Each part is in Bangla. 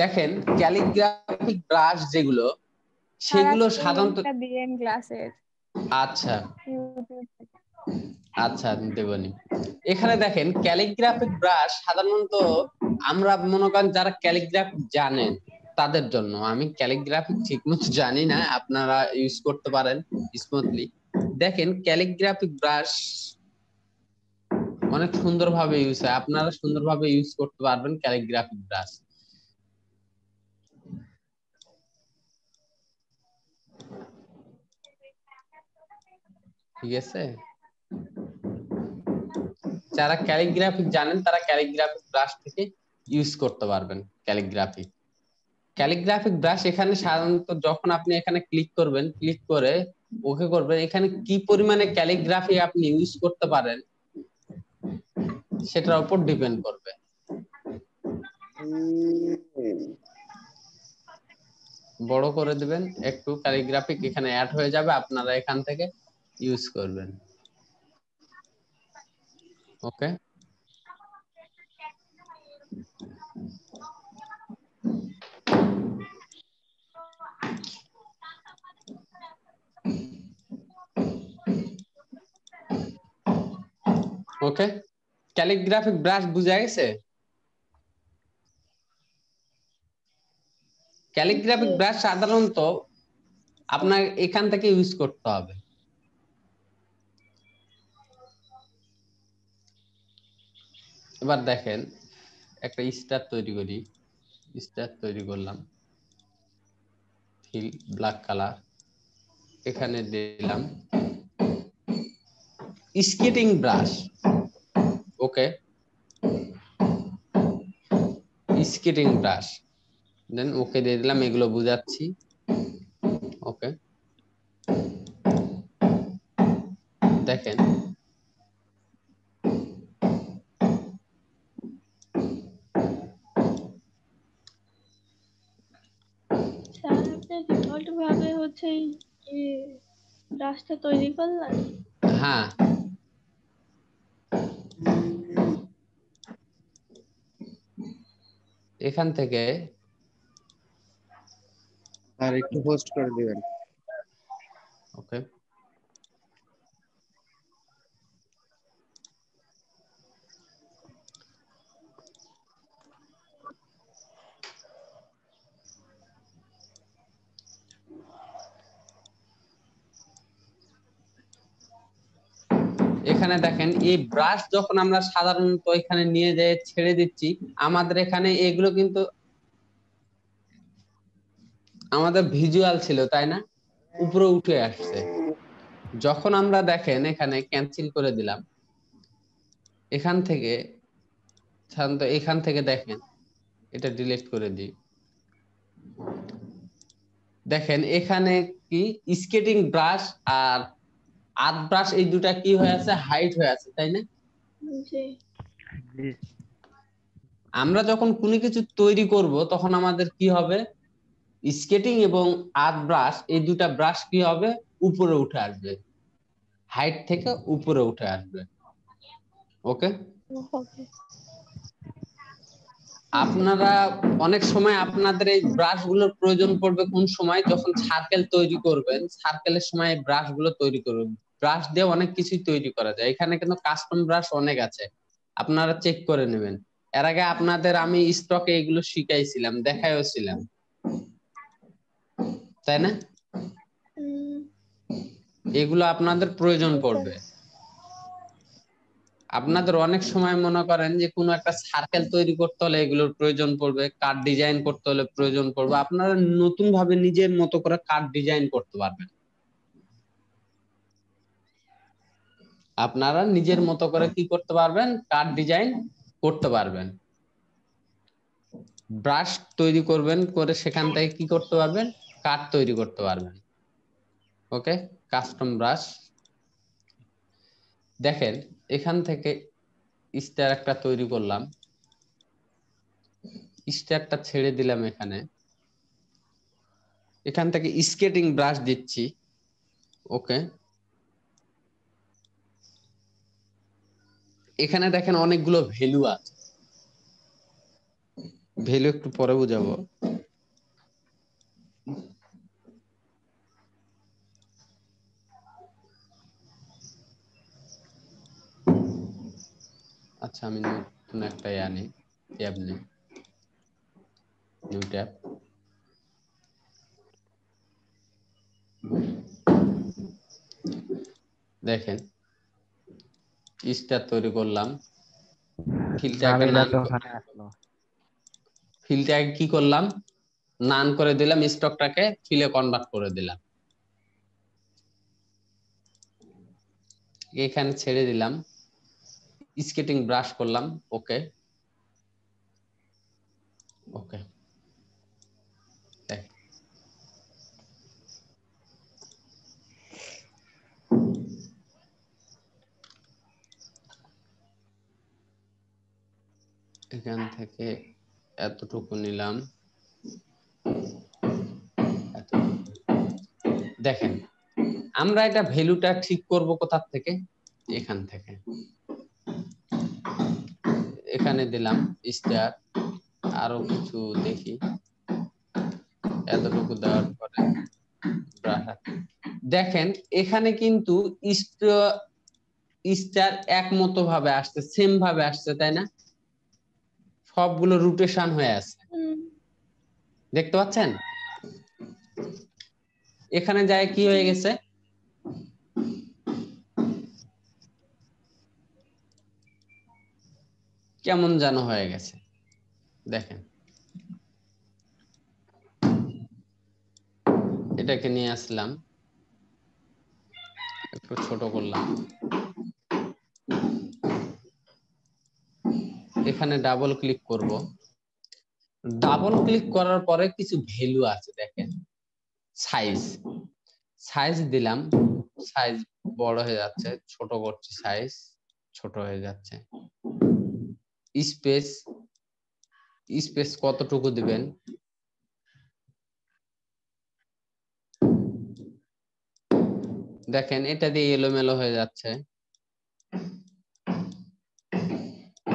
দেখেন ক্যালিগ্রাফিক ব্রাশ যেগুলো সেগুলো সাধারণত দিয়েন ক্লাসের। আচ্ছা আচ্ছা দেবনি। এখানে দেখেন ক্যালিগ্রাফিক ব্রাশ সাধারণত আমরা মনে করেন যারা ক্যালিগ্রাফি জানেন তাদের জন্য। আমি ক্যালিগ্রাফি ঠিকমতো জানি না, আপনারা ইউজ করতে পারেন স্মুথলি। দেখেন ক্যালিগ্রাফিক ব্রাশ অনেক সুন্দরভাবে ইউজ হয়, আপনারা সুন্দরভাবে ইউজ করতে পারবেন ক্যালিগ্রাফিক ব্রাশ। ঠিক আছে, যারা ক্যালিগ্রাফিক জানেন তারা ক্যালিগ্রাফিক ব্রাশ থেকে ইউজ করতে পারবেন ক্যালিগ্রাফিক ব্রাশ। এখানে সাধারণত যখন আপনি এখানে ক্লিক করবেন, ক্লিক করে ওকে করবেন, এখানে কি পরিমাণে ক্যালিগ্রাফি আপনি ইউজ করতে পারেন সেটার উপর ডিপেন্ড করবে। বড় করে দিবেন একটু, ক্যালিগ্রাফিক এখানে অ্যাড হয়ে যাবে, আপনারা এখান থেকে ইউজ করবেন। ওকে, ওকে, ক্যালিগ্রাফিক ব্রাশ বুঝা গেছে? ক্যালিগ্রাফিক ব্রাশ সাধারণত আপনার এখান থেকে ইউজ করতে হবে। এবার দেখেন একটা স্টার তৈরি করি। স্টার তৈরি করলাম, ফিল ব্ল্যাক কালার, এখানে দিলাম স্কেটিং ব্রাশ। ওকে, স্কেটিং ব্রাশ দেন ওকে দিয়ে দিলাম, এগুলো বুঝাচ্ছি। ওকে, দেখেন ডিফল্ট ভাবে হচ্ছে এই ব্রাশটা তৈরি করলেন? হ্যাঁ, এখান থেকে আর একটু হোস্ট করে দিবেন। ওকে, এখানে দেখেন এই ব্রাশ যখন আমরা সাধারণত এখানে নিয়ে যেয়ে ছেড়ে দিচ্ছি, আমাদের এখানে এগুলো কিন্তু আমাদের ভিজুয়াল ছিল, তাই না? উপরে উঠে আসছে। যখন আমরা দেখেন এখানে ক্যান্সেল করে দিলাম, এখান থেকে সাধারণত এখান থেকে দেখেন এটা ডিলিট করে দিই, দেখেন এখানে কি স্কেটিং ব্রাশ আর আর্ট ব্রাশ এই দুটা কি হয়ে আছে, হাইড হয়ে আছে, তাই না? আমরা যখন কোনো কিছু তৈরি করব তখন আমাদের কি হবে, স্কেটিং এবং আর্ট ব্রাশ এই দুটা ব্রাশ কি হবে, উপরে উঠে আসবে, হাইট থেকে উপরে উঠে আসবে। ওকে, আপনারা অনেক সময় আপনাদের এই ব্রাশ গুলোর প্রয়োজন পড়বে কোন সময়, যখন সার্কেল তৈরি করবেন, সার্কেলের সময় ব্রাশ গুলো তৈরি করবেন। ব্রাশ দিয়ে অনেক কিছুই তৈরি করা যায়, এখানে কিন্তু কাস্টম ব্রাশ অনেক আছে, আপনারা চেক করে নেবেন। এর আগে আপনাদের আমি স্টকে এগুলো শিখাইছিলাম, দেখাইও ছিলাম, তাই না? এগুলো আপনাদের প্রয়োজন পড়বে। আপনাদের অনেক সময় মনে করেন যে কোনো একটা সার্কেল তৈরি করতে হলে এগুলোর প্রয়োজন পড়বে, কার্ড ডিজাইন করতে হলে প্রয়োজন পড়বে, আপনারা নতুন ভাবে নিজের মতো করে কার্ড ডিজাইন করতে পারবেন। আপনারা নিজের মতো করে কি করতে পারবেন, কার্ড ডিজাইন করতে পারবেন। ব্রাশ তৈরি করবেন, করে সেখান থেকে কি করতে পারবেন, কার্ড তৈরি করতে পারবেন। ওকে, কাস্টম ব্রাশ দেখেন এখান থেকে স্টার একটা তৈরি করলাম, স্টারটা ছেড়ে দিলাম, এখানে এখান থেকে স্কেটিং ব্রাশ দিচ্ছি। ওকে, এখানে দেখেন অনেকগুলো ভ্যালু আছে, ভ্যালু একটু পরে বুঝাবো। আচ্ছা আমি নতুন একটা আনি, ট্যাব নেই, নিউ ট্যাব। দেখেন স্টার তৈরি করলাম, ফিল্ডটাকে নান, ফিল্ডটাকে কি করলাম, নান করে দিলাম, স্টকটাকে ফিলে কনভার্ট করে দিলাম, এখানে ছেড়ে দিলাম, স্কেটিং ব্রাশ করলাম, ওকে ওকে। এখান থেকে এতটুকু নিলাম, দেখেন আমরা এটা ভ্যালুটা ঠিক করব কোথা থেকে, এখান থেকে, এখানে দিলাম স্টার, আরো কিছু দেখি, এতটুকু দেওয়ার পরে দেখেন এখানে কিন্তু স্টার একমত ভাবে আসছে, সেম ভাবে আসছে, তাই না? সবগুলো রোটেশন হয়ে আছে, দেখতে পাচ্ছেন? এখানে যায় কি হয়ে গেছে, কেমন যেন হয়ে গেছে, দেখেন এটাকে নিয়ে আসলাম, একটু ছোট করলাম, এখানে ডাবল ক্লিক করব, ডাবল ক্লিক করার পরে কিছু ভ্যালু আছে, দেখেন সাইজ, সাইজ দিলাম, সাইজ বড় হয়ে যাচ্ছে, ছোট করছি, সাইজ ছোট হয়ে যাচ্ছে, স্পেস, স্পেস কতটুকু দিবেন, দেখেন এটা দিয়ে এলোমেলো হয়ে যাচ্ছে,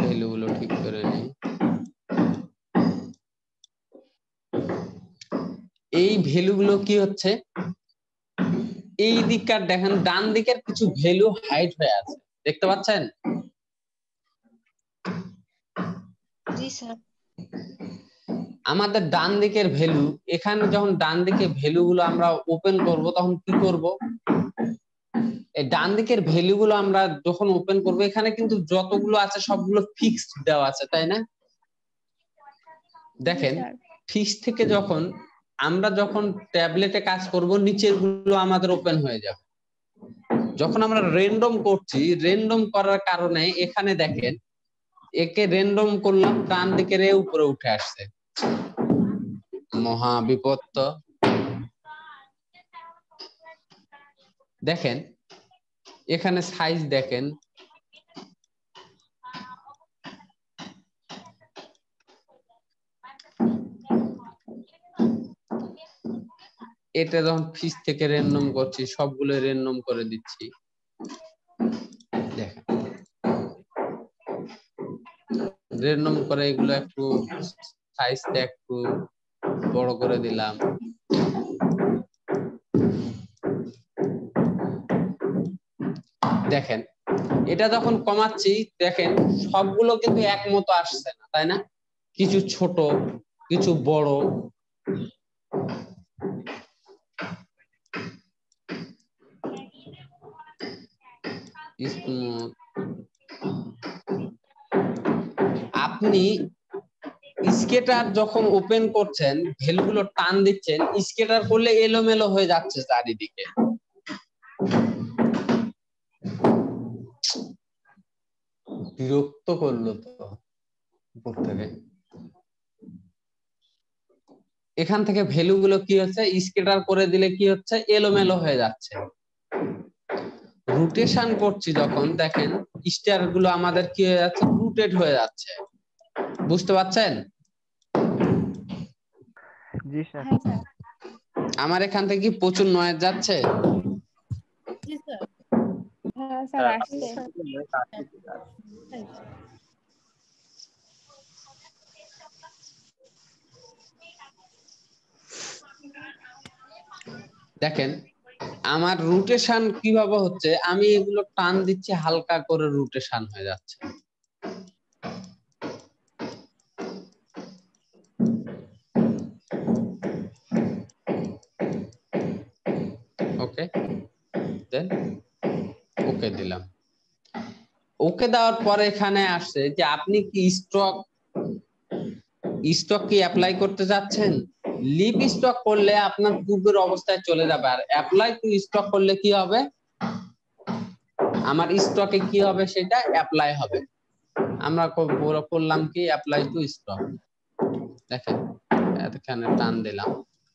ভ্যালুগুলো ঠিক করে নিই। এই ভ্যালুগুলো কি হচ্ছে, এই দিককার দেখেন ডান দিকের কিছু ভ্যালু হাইড হয়ে আছে, দেখতে পাচ্ছেন? জি স্যার। আমাদের ডান দিকের ভ্যালু, এখানে যখন ডান দিকে ভ্যালু গুলো আমরা ওপেন করব তখন কি করব, এই ডান দিকের ভ্যালু গুলো আমরা যখন ওপেন করব, এখানে কিন্তু যতগুলো আছে সবগুলো ফিক্সড দেওয়া আছে, তাই না? দেখেন ফিক্স থেকে যখন আমরা যখন ট্যাবলেটে কাজ করব, নিচের গুলো আমাদের ওপেন হয়ে যাবে। যখন আমরা র্যান্ডম করছি, র্যান্ডম করার কারণে এখানে দেখেন একে র্যান্ডম করলাম, ডান দিকের উপরে উঠে আসছে, মহা বিপদ তো। দেখেন এখানে সাইজ দেখেন, এটা যখন ফিস থেকে র্যান্ডম করছি, সবগুলো র্যান্ডম করে দিচ্ছি, দেখেন র্যান্ডম করে এগুলো একটু সাইজটা একটু বড় করে দিলাম, দেখেন এটা যখন কমাচ্ছি, দেখেন সবগুলো কিন্তু একমতো আসছে না, তাই না? কিছু ছোট, কিছু বড়, স্মুথ। আপনি স্কেটার যখন ওপেন করছেন, ভ্যালুগুলো টান দিচ্ছেন, স্কেটার করলে এলোমেলো হয়ে যাচ্ছে চারিদিকে, বিরক্ত করলো তো উপর থেকে। এখান থেকে ভ্যালুগুলো কি হচ্ছে, স্কেটার করে দিলে কি হচ্ছে, এলোমেলো হয়ে যাচ্ছে। রোটেশন করছি যখন, দেখেন স্টার গুলো আমাদের কি হয়ে যাচ্ছে, রুটেড হয়ে যাচ্ছে, বুঝতে পারছেন? জি স্যার। আমার এখান থেকে কি প্রচুর নয়েজ যাচ্ছে? জি স্যার। হ্যাঁ স্যার, আসছে। দেখেন আমার রোটেশন কিভাবে হচ্ছে, আমি এগুলো টান দিচ্ছি, হালকা করে রোটেশন হয়ে যাচ্ছে। ওকে, দেন ওকে দিলাম। ওকে দেওয়ার পরে এখানে আসছে যে আপনি কি স্টক কি অ্যাপ্লাই করতে যাচ্ছেন। লিভ স্টক করলে আপনার পূর্বের অবস্থায় চলে যাবে, আর অ্যাপ্লাই টু স্টক করলে কি হবে, আমার স্টকে কি হবে সেটা অ্যাপ্লাই হবে। আমরা করলাম কি অ্যাপ্লাই টু স্টক। দেখেন এখানে টান দিলাম,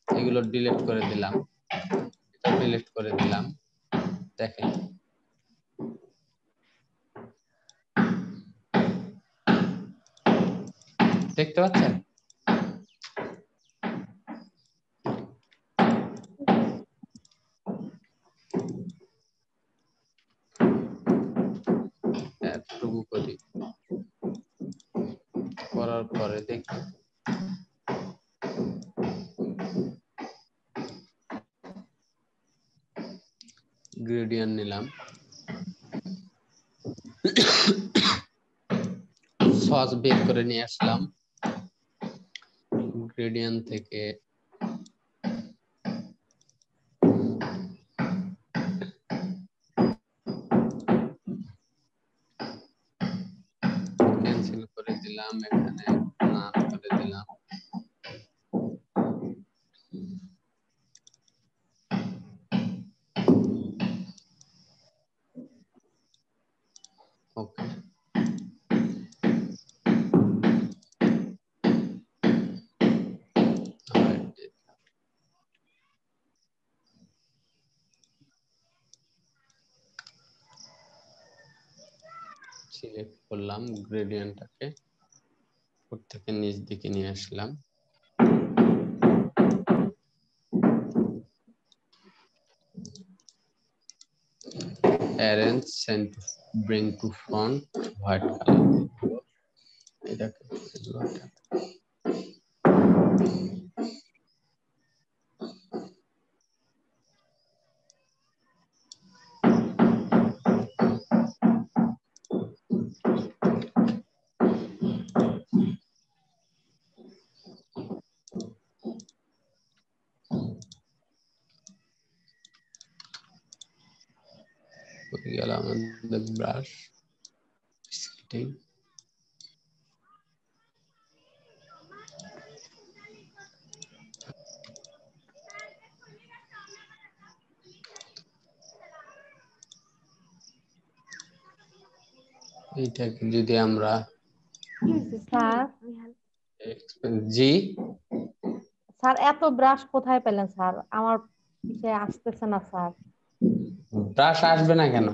এগুলো ডিলিট করে দিলাম, এটা ডিলিট করে দিলাম। দেখেন দেখতে পাচ্ছেন, এতটুকু করি, করার পরে দেখি গ্রেডিয়েন্ট নিলাম, সস বের করে নিয়ে আসলাম, গ্রেডিয়েন্ট থেকে ক্যান্সেল করে দিলাম, এখানে নাম করে দিলাম। ওকে, সিলেক্ট করলাম গ্রেডিয়েন্টটাকে, উপর থেকে নিচ দিকে নিয়ে আসলাম, arrange send to bring to front white color, এটাকে হয়ে গেল আমাদের ব্রাশ স্কেটিং। এইটাকে যদি আমরা স্যার জি স্যার এত ব্রাশ কোথায় পেলেন স্যার? আমার পিছে আসতেছে না স্যার। ব্রাশ আসবে না কেন,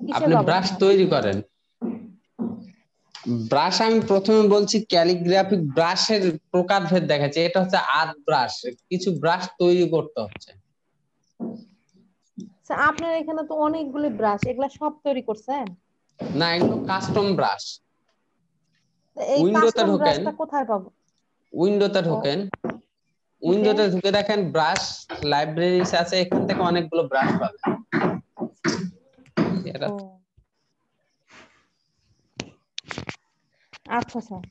কিসে আপনি যাবো ব্রাশ স্যার? তৈরি করেন। ব্রাশ আমি প্রথমে বলছি ক্যালিগ্রাফিক ব্রাশের প্রকারভেদ দেখাচ্ছে, এটা হচ্ছে আর্ট ব্রাশ, কিছু ব্রাশ তৈরি করতে হচ্ছে। স্যার আপনার এখানে তো অনেকগুলি ব্রাশ, এগুলা সব তৈরি করছেন? না, এগুলো কাস্টম ব্রাশ। এই উইন্ডোতে কাস্টম ঢোকেন, ব্রাশটা কোথায় পাবো? উইন্ডোতে ও, ঢোকেন, ওকে। উইন্ডোতে ঢুকে দেখেন ব্রাশ লাইব্রেরিজ আছে, এখান থেকে অনেকগুলো ব্রাশ পাবেন। এটা ও আচ্ছা স্যার।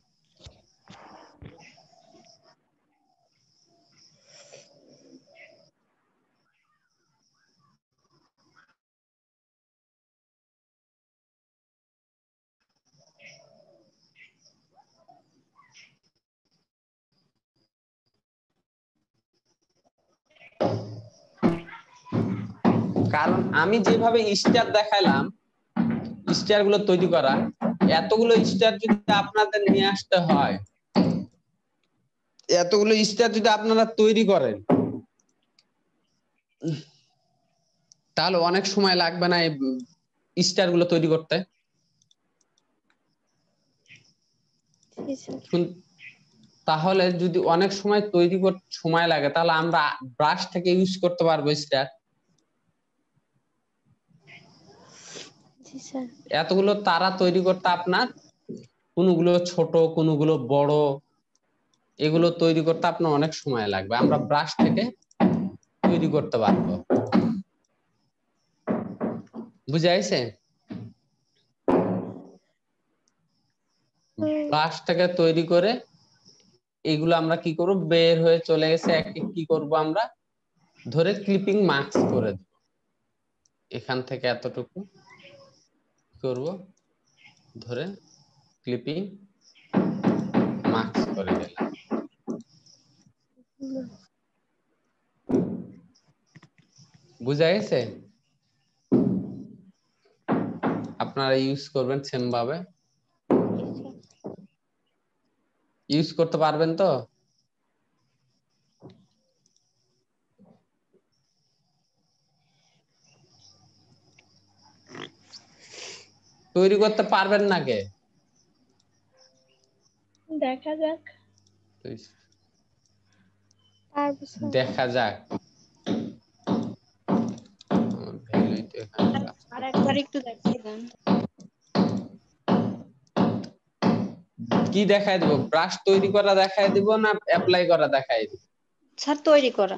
কারণ আমি যেভাবে স্টার দেখাইলাম, স্টার গুলো তৈরি করা, এতগুলো স্টার যদি আপনাদের নিয়ে আসতে হয়, এতগুলো স্টার যদি আপনারা তৈরি করেন, তাহলে অনেক সময় লাগবে না এই স্টার গুলো তৈরি করতে। জি স্যার। তাহলে যদি অনেক সময় তৈরি করতে সময় লাগে, তাহলে আমরা ব্রাশ থেকে ইউজ করতে পারবো স্টার। জি স্যার। এতগুলো তারা তৈরি করতে আপনার কোনগুলো ছোট কোনগুলো বড়, এগুলো তৈরি করতে আপনার অনেক সময় লাগবে, আমরা ব্রাশ থেকে তৈরি করতে পারবো। বুঝাইছে? ব্রাশটাকে তৈরি করে এগুলো আমরা কি করব, বের হয়ে চলে গেছে, কি করব আমরা ধরে ক্লিপিং মার্কস করে দেব। এখান থেকে এতটুকু করব, ধরে ক্লিপিং মার্কস করে দিলাম। বুঝা গেছে? আপনারা ইউজ করবেন সেম ভাবে। ইউজ করতে পারবেন তো? তৈরি করতে পারবেন না কে? দেখা যাক। পারবো স্যার। দেখা যাক। আরেকবার একটু দেখিয়ে দেন। কি দেখায় দেব? ব্রাশ তৈরি করা দেখায় দিব না অ্যাপ্লাই করা দেখায় দিব? স্যার তৈরি করা।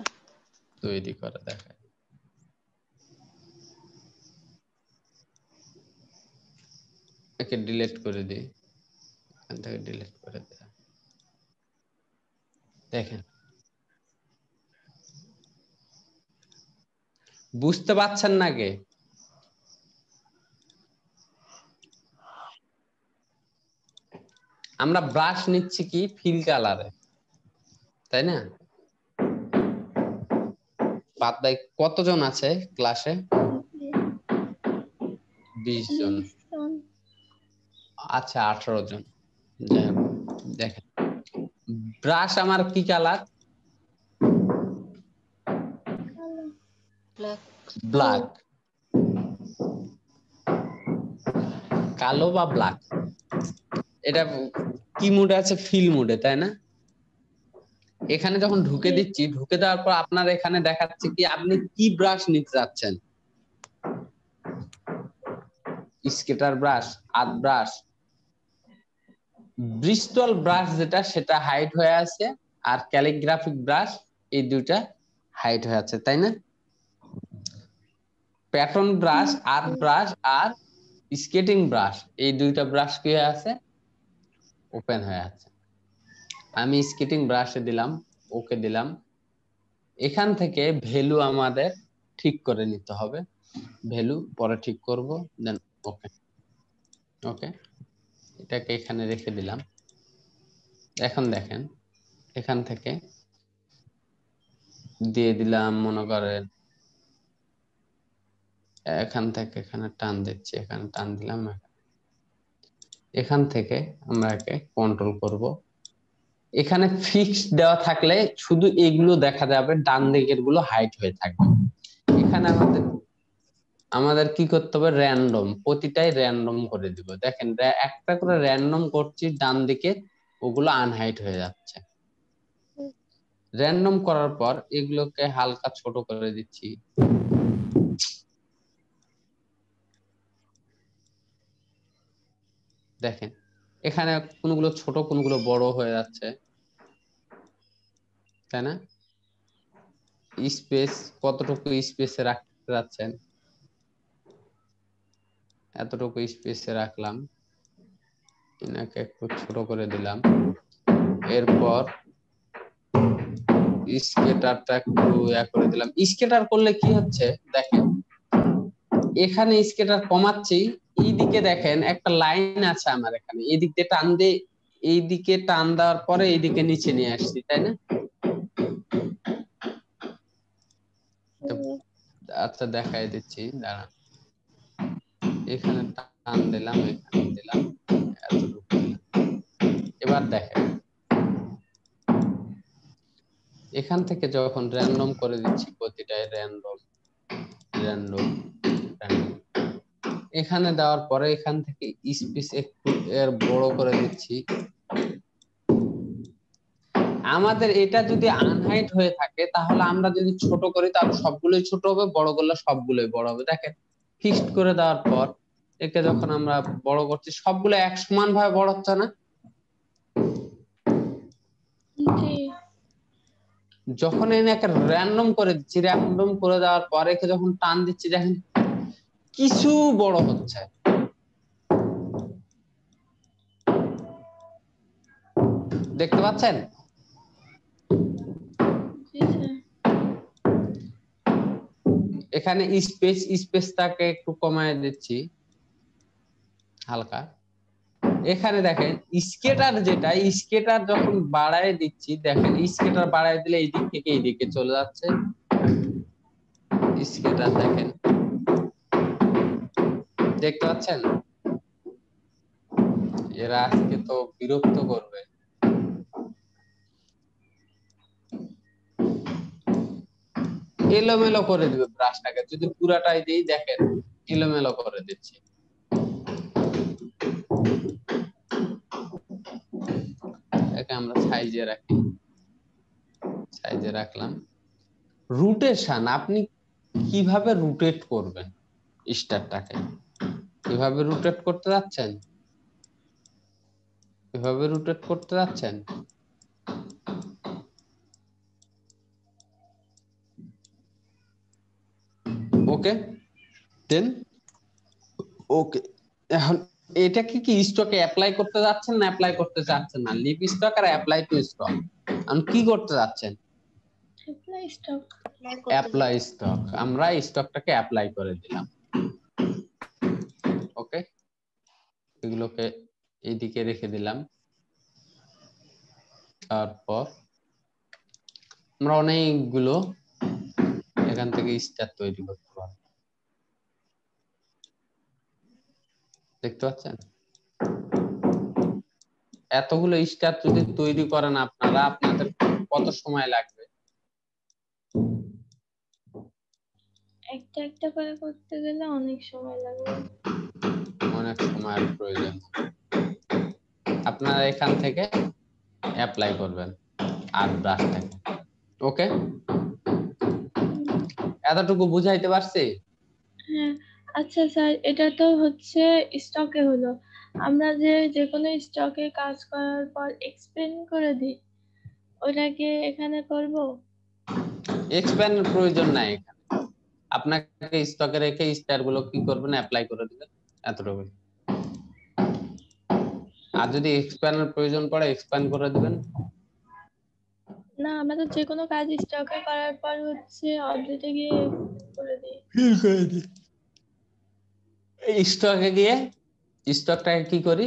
তৈরি করা দেখায়। একে ডিলিট করে দিই, এখান থেকে ডিলিট করে দিই। দেখেন, বুঝতে পারছেন না কে? আমরা ব্রাশ নিচ্ছি কি ফিল কালারে, তাই না? বাদ বাকি কতজন আছে ক্লাসে? 20 জন। আচ্ছা 18 জন। যাই হোক, দেখেন ব্রাশ আমার কি কালার? ব্ল্যাক। কালো বা ব্ল্যাক, এটা কি মুডে আছে? ফিল মুডে, তাই না? এখানে যখন ঢুকে দিচ্ছি, ঢুকে দেওয়ার পর আপনার এখানে দেখাচ্ছে কি আপনি কি ব্রাশ নিতে যাচ্ছেন। Scatter brush, art brush, bristle brush যেটা সেটা হাইড হয়ে আছে, আর ক্যালিগ্রাফিক ব্রাশ এই দুইটা হাইড হয়ে আছে, তাই না? প্যাটার্ন ব্রাশ, আর্ট ব্রাশ আর স্কেটিং ব্রাশ এই দুইটা ব্রাশ কি হয়ে আছে? ওপেন হয়ে আছে। আমি স্কেটিং ব্রাশে দিলাম, ওকে দিলাম। এখান থেকে ভ্যালু আমাদের ঠিক করে নিতে হবে, ভ্যালু পরে ঠিক করব, দেন ওকে। ওকে, এটাকে এখানে রেখে দিলাম। এখন দেখেন এখান থেকে দিয়ে দিলাম, মনে করেন এখান থেকে এখানে টান দিচ্ছি, এখানে টান দিলাম। এখান থেকে আমরা একে কন্ট্রোল করব। এখানে ফিক্স দেওয়া থাকলে শুধু এগুলো দেখা যাবে, ডান দিকের গুলো হাইট হয়ে থাকবে। এখানে আমাদের কি করতে হবে? র্যান্ডম, প্রতিটাই র্যান্ডম করে দিব। দেখেন একটা করে র্যান্ডম করছি, ডান দিকে ওগুলো আনহাইট হয়ে যাচ্ছে। র্যান্ডম করার পর এগুলোকে হালকা ছোট করে দিচ্ছি। দেখেন এখানে কোনগুলো ছোট কোনগুলো বড় হয়ে যাচ্ছে, তাই না? স্পেস কতটুকু স্পেসে রাখতে যাচ্ছেন, এতটুকু স্পেসে রাখলাম। এনাকে একটু ছোট করে দিলাম। এরপর স্কেটারটা একটু করে দিলাম। স্কেটার করলে কি হচ্ছে দেখেন, এখানে স্কেটার কমাচ্ছি, এইদিকে দেখেন একটা লাইন আছে আমার এখানে, এদিক দিয়ে টান দিয়ে এইদিকে টান দেওয়ার পরে এইদিকে নিচে নিয়ে আসছি, তাই না? আচ্ছা দেখাই দিচ্ছি, দাঁড়ান। এখানে টান দিলাম, এখানে দিলাম, এতটুকু দিলাম। এবার দেখেন এখান থেকে যখন র্যান্ডম করে দিচ্ছি, প্রতিটাই র্যান্ডম র্যান্ডম র্যান্ডম, এখানে দেওয়ার পরে এখান থেকে স্পেস একটু এর বড় করে দিচ্ছি। আমাদের এটা যদি আনহাইট হয়ে থাকে, তাহলে আমরা যদি ছোট করি তাহলে সবগুলোই ছোট হবে, বড় করলে সবগুলোই বড় হবে। দেখেন ফিক্সড করে দেওয়ার পর একে যখন আমরা বড় করছি, সবগুলো এক সমান ভাবে বড় হচ্ছে না? জি। যখন এনে একটা র্যান্ডম করে দিচ্ছি, র্যান্ডম করে দেওয়ার পরে যখন টান দিচ্ছি দেখেন কিছু বড় হচ্ছে। দেখতে পাচ্ছেন? জি স্যার। এখানে স্পেসটাকে একটু কমায় দিচ্ছি হালকা। এখানে দেখেন স্কেটার, যেটা স্কেটার যখন বাড়ায় দিচ্ছি দেখেন স্কেটার বাড়ায় দিলে এই দিক থেকে এই দিকে চলে যাচ্ছে। স্কেটার দেখেন, দেখতে পাচ্ছেন? এরা আজকে তো বিরক্ত করবে। এলোমেলো করে দিবে ব্রাশটাকে, যদি পুরাটাই দিই দেখেন এলোমেলো করে দিচ্ছি। এটাকে আমরা সাইজে রাখি, সাইজে রাখলাম। রোটেশন আপনি কিভাবে রোটেট করবেন স্টারটাকে? কিভাবে রোটেট করতে যাচ্ছেন? কিভাবে রোটেট করতে যাচ্ছেন? ওকে দেন, ওকে। এখন এটা কি স্টকে অ্যাপ্লাই করতে যাচ্ছেন না অ্যাপ্লাই করতে চাচ্ছেন না? লিভ স্টক আর অ্যাপ্লাই টু স্টক, আপনি কি করতে যাচ্ছেন? Apply stock. অ্যাপ্লাই স্টক, আমরা স্টকটাকে অ্যাপ্লাই করে দিলাম। ওকে, এগুলোকে এইদিকে রেখে দিলাম। তারপর আমরা অনেকগুলো এখান থেকে স্টার তৈরি করতে পারবো, দেখতে পাচ্ছেন? এতগুলো স্টার যদি তৈরি করেন আপনারা, আপনাদের কত সময় লাগবে? একটা একটা করে করতে গেলে অনেক সময় লাগবে। অনেক সময়ের প্রয়োজন। আপনারা এখান থেকে অ্যাপ্লাই করবেন আর ব্রাশটাকে। ওকে, এতটুকু বুঝাইতে পারছি? হ্যাঁ। আচ্ছা স্যার, এটা তো হচ্ছে স্টকে হলো। আমরা যে কোনো স্টকে কাজ করার পর এক্সপ্লেন করে দিই, ওটাকে এখানে করব? এক্সপ্যান্ডের প্রয়োজন নাই এখানে, আপনাকে স্টকে রেখে স্টার গুলো কি করবেন অ্যাপ্লাই করে দিবেন, এতটুকু। আর যদি এক্সপ্যান্ডের প্রয়োজন পড়ে এক্সপ্যান্ড করে দিবেন। না, আমরা তো যে কোনো কাজ স্টকে করার পর হচ্ছে অবজেক্টে গিয়ে করে দিই। ফিল করে দিই। এই স্টকে গিয়ে স্টকটাকে কি করি,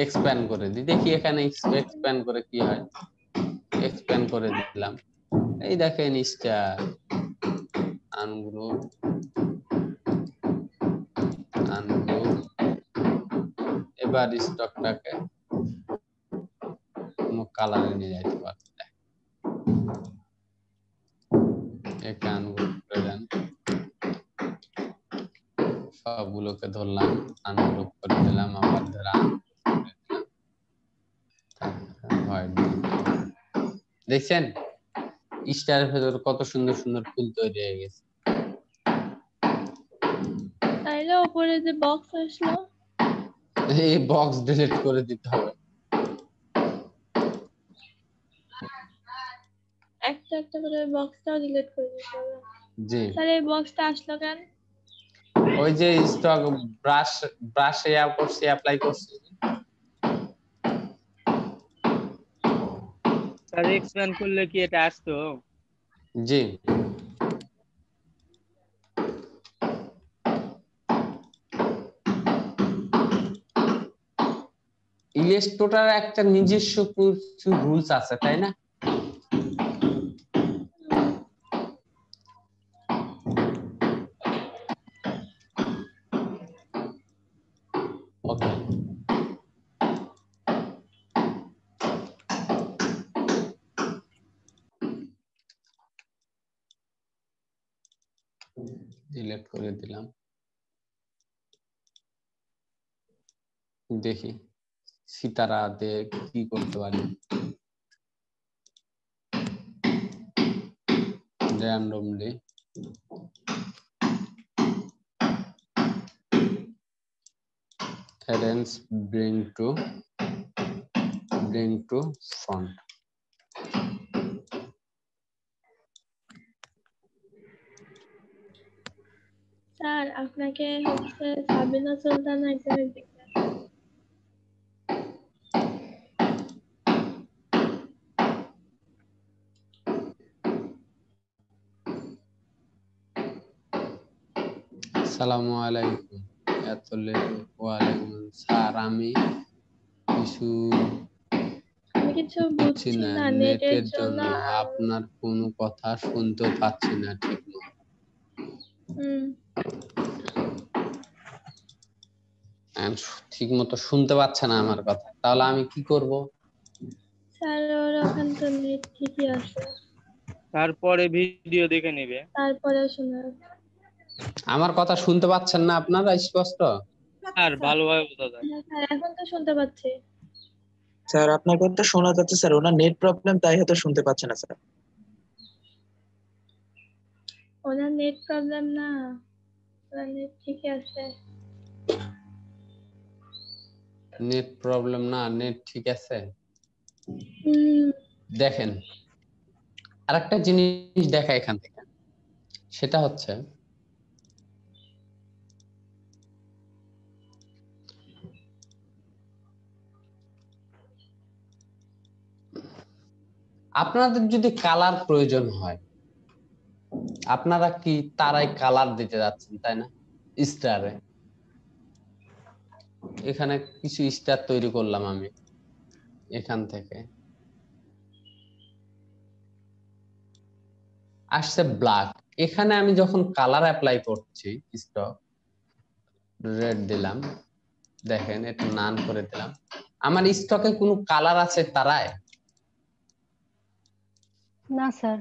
এক্সপ্যান্ড করে দিই। দেখি এখানে এক্সপ্যান্ড করে কি হয়। এক্সপ্যান্ড করে দিলাম, এই দেখেন স্টার আনগ্রুপ আনগ্রুপ। এবার স্টকটাকে কোনো কালারে নিয়ে যেতে পারবে, একে আনগ্রুপ করে দেন। সবগুলোকে ধরলাম, আনগ্রুপ করে দিলাম, আবার ধরা দেখছেন স্টারের ভেতর কত সুন্দর সুন্দর ফুল তৈরি হয়ে গেছে। তাইলে উপরে যে বক্স আসলো, এই বক্স ডিলিট করে দিতে হবে। একটা একটা করে বক্সটাও ডিলিট করে দিতে হবে। জি, স্যার এই বক্সটা আসলো কেন? ওই যে স্টক ব্রাশে করছি, অ্যাপ্লাই করছি। স্যার এক্সপ্যান্ড করলে কি এটা আসতো? জি, ইলাস্ট্রেটর একটা নিজস্ব কিছু রুলস আছে, তাই না? ওকে, ডিলিট করে দিলাম। দেখি সিতারা দিয়ে কি করতে পারি। Randomly arrange bring to front। Sir আপনাকে হচ্ছে সাবিনা সুলতানা একজনের দিকে আসসালামু আলাইকুম। এত লেট? ওয়ালাইকুম স্যার, আমি কিছু আমি কিছু বুঝছি বুঝছি না, না নেটের নেটের জন্য। জন্য আপনার কোনো কথা শুনতে পাচ্ছি না ঠিক মতো। ঠিক মতো শুনতে পাচ্ছে না আমার কথা, তাহলে আমি কি করব? স্যার ওর ওখান তো নেট ঠিকই আছে, তারপরে ভিডিও দেখে নেবে। তারপরে শোনা। আমার কথা শুনতে পাচ্ছেন না আপনারা স্পষ্ট? আর ভালোভাবে বোঝা যায়। হ্যাঁ স্যার এখন তো শুনতে পাচ্ছি। স্যার আপনার কথা শোনা যাচ্ছে স্যার, ওনার নেট প্রবলেম তাই হয়তো শুনতে পাচ্ছে না স্যার। ওনার নেট প্রবলেম না, ওনার নেট ঠিকই আছে। নেট প্রবলেম না, নেট ঠিক আছে। হুম দেখেন, আরেকটা জিনিস দেখা এখান থেকে, সেটা হচ্ছে আপনাদের যদি কালার প্রয়োজন হয়, আপনারা কি তারাই কালার দিতে যাচ্ছেন, তাই না? স্টারে এখানে কিছু স্টার তৈরি করলাম আমি এখান থেকে, আসছে ব্ল্যাক। এখানে আমি যখন কালার অ্যাপ্লাই করছি, স্টক রেড দিলাম, দেখেন এটা নান করে দিলাম, আমার স্টকে কোনো কালার আছে তারায়? না স্যার।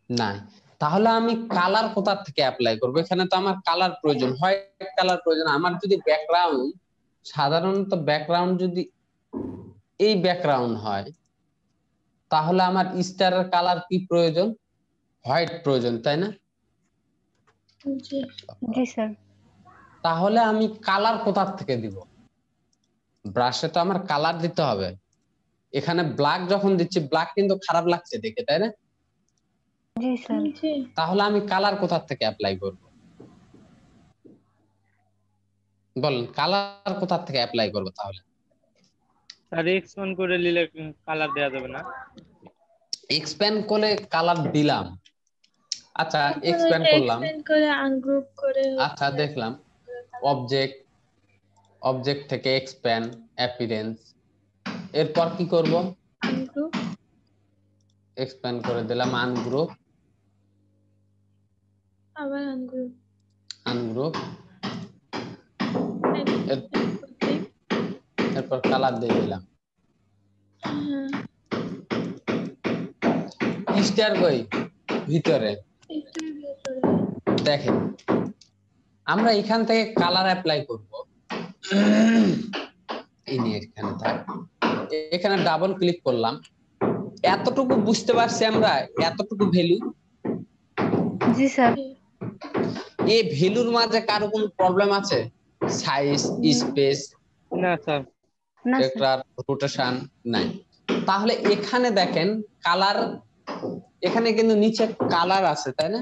নাই। তাহলে আমি কালার কোথা থেকে অ্যাপ্লাই করব? এখানে তো আমার কালার প্রয়োজন, হোয়াইট কালার প্রয়োজন। আমার যদি ব্যাকগ্রাউন্ড, সাধারণত ব্যাকগ্রাউন্ড যদি এই ব্যাকগ্রাউন্ড হয়, তাহলে আমার স্টারের কালার কি প্রয়োজন? হোয়াইট প্রয়োজন, তাই না? জি জি স্যার। তাহলে আমি কালার কোথা থেকে দিব? ব্রাশে তো আমার কালার দিতে হবে। এখানে ব্ল্যাক যখন দিচ্ছি, ব্ল্যাক কিন্তু খারাপ লাগছে দেখে, তাই না? জি স্যার। জি তাহলে আমি কালার কোথা থেকে অ্যাপ্লাই করব? বলেন, কালার কোথা থেকে অ্যাপ্লাই করব তাহলে? আর এক্সপ্যান্ড করে নিলে কালার দেওয়া যাবে না? এক্সপ্যান্ড করে কালার দিলাম, আচ্ছা এখন এক্সপ্যান্ড ওইটা করলাম, এক্সটেন্ড করে আনগ্রুপ করে আচ্ছা দেখলাম অবজেক্ট, অবজেক্ট থেকে এক্সপ্যান্ড অ্যাপিয়ারেন্স, এরপর কি করব? আনগ্রুপ, এক্সপ্যান্ড করে দিলাম আনগ্রুপ, আবার আনগ্রুপ, আনগ্রুপ, এরপর কালার দিয়ে দিলাম। স্টার কই ভিতরে? দেখেন, আমরা এখান থেকে কালার অ্যাপ্লাই করব। এখানে থাক, এখানে ডাবল ক্লিক করলাম। এতটুকু বুঝতে পারছি আমরা, এতটুকু ভ্যালু। জি স্যার। এই ভ্যালুর মাঝে কারো কোনো প্রবলেম আছে? সাইজ, স্পেস, না স্যার। না স্যার। ভেক্টর, রোটেশন নাই। তাহলে এখানে দেখেন কালার, এখানে কিন্তু নিচে কালার আছে, তাই না?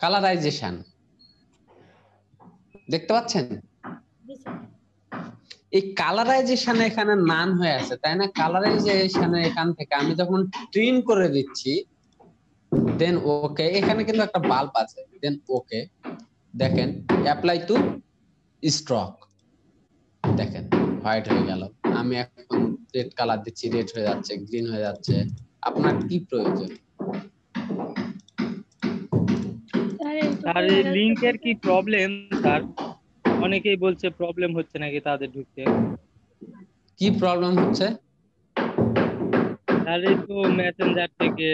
কালারাইজেশন দেখতে পাচ্ছেন? এই কালারাইজেশন এখানে নান হয়ে আছে, তাই না? কালারাইজেশন এখান থেকে আমি যখন ট্রিম করে দিচ্ছি, দেন ওকে, এখানে কিন্তু একটা বাল্ব আছে, দেন ওকে, দেখেন অ্যাপ্লাই টু স্ট্রোক, দেখেন হোয়াইট হয়ে গেল। আমি এখন রেড কালার দিচ্ছি, রেড হয়ে যাচ্ছে, গ্রিন হয়ে যাচ্ছে। আপনার কি প্রয়োজন? স্যার এই লিংকের কি প্রবলেম স্যার? অনেকেই বলছে প্রবলেম হচ্ছে নাকি তাদের ঢুকতে। কি প্রবলেম হচ্ছে? স্যার এই তো মেসেঞ্জার থেকে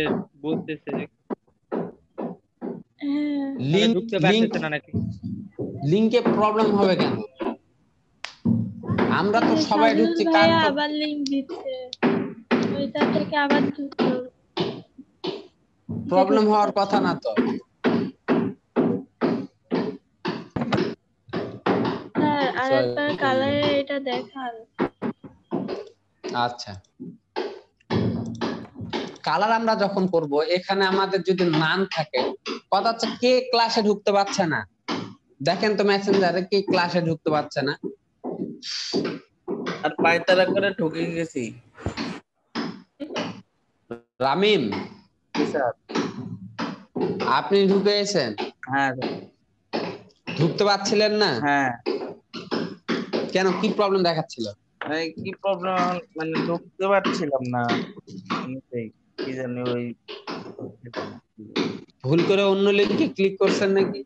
বলতেছে যে লিংক, ঢুকতে পারতেছে না নাকি। লিংকে প্রবলেম হবে কেন? আমরা তো সবাই ঢুকছি, কার ভাইয়া আবার লিংক দিচ্ছে, ওইটা থেকে আবার ঢুকলো। প্রবলেম হওয়ার কথা না তো। স্যার আরেকবার কালারে এটা দেখান। আচ্ছা, কালার আমরা যখন করব, এখানে আমাদের যদি নান থাকে, কথা হচ্ছে কে ক্লাসে ঢুকতে পারছে না, দেখেন তো মেসেঞ্জারে কে ক্লাসে ঢুকতে পারছে না। আর পায়তারা করে ঢুকে গেছি। রামিম, জি স্যার। আপনি ঢুকে গেছেন? হ্যাঁ ঢুকতে পারছিলেন না? হ্যাঁ। কেন, কি প্রবলেম দেখাচ্ছিল? কি প্রবলেম, মানে ঢুকতে পারছিলাম না, কি জানি ওই ভুল করে অন্য লিংকে ক্লিক করছেন নাকি?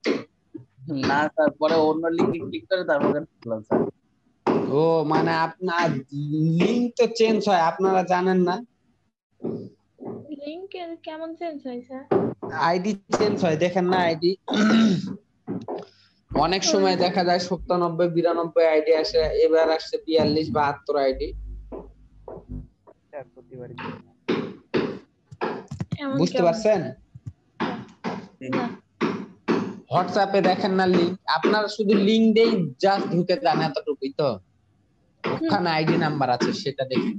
না স্যার, পরে অন্য লিংকে ক্লিক করে তারপরে ঢুকলাম স্যার। ও মানে আপনার লিংক তো চেঞ্জ হয়, আপনারা জানেন না? লিংক কেমন চেঞ্জ হয় স্যার? আইডি চেঞ্জ হয়, দেখেন না আইডি? অনেক সময় দেখা যায় 97 92 আইডি আসে, এবার আসছে 42 72 আইডি। বুঝতে পারছেন? হোয়াটসঅ্যাপে দেখেন না লিংক, আপনারা শুধু লিংক দেই জাস্ট ঢুকে যান, এতটুকুই তো। ওখানে আইডি নাম্বার আছে, সেটা দেখুন।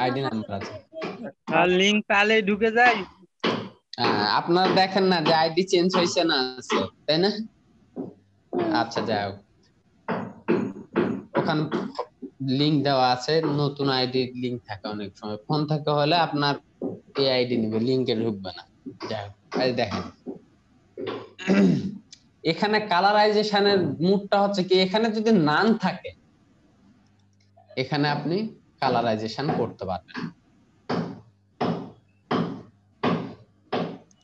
আইডি নাম্বার আছে, আর লিংক তাহলে ঢুকে যায়। আপনারা দেখেন না যে আইডি চেঞ্জ হয়েছে না আছে, তাই না? আচ্ছা যাও, ওখানে লিংক দেওয়া আছে, নতুন আইডি লিংক থাকে, অনেক সময় ফোন থাকে হলে আপনার এই আইডি নিবে, লিংকে ঢুকবে না। যাও, এই দেখেন এখানে কালারাইজেশনের মুডটা হচ্ছে কি, এখানে যদি নান থাকে এখানে আপনি কালারাইজেশন করতে পারবেন।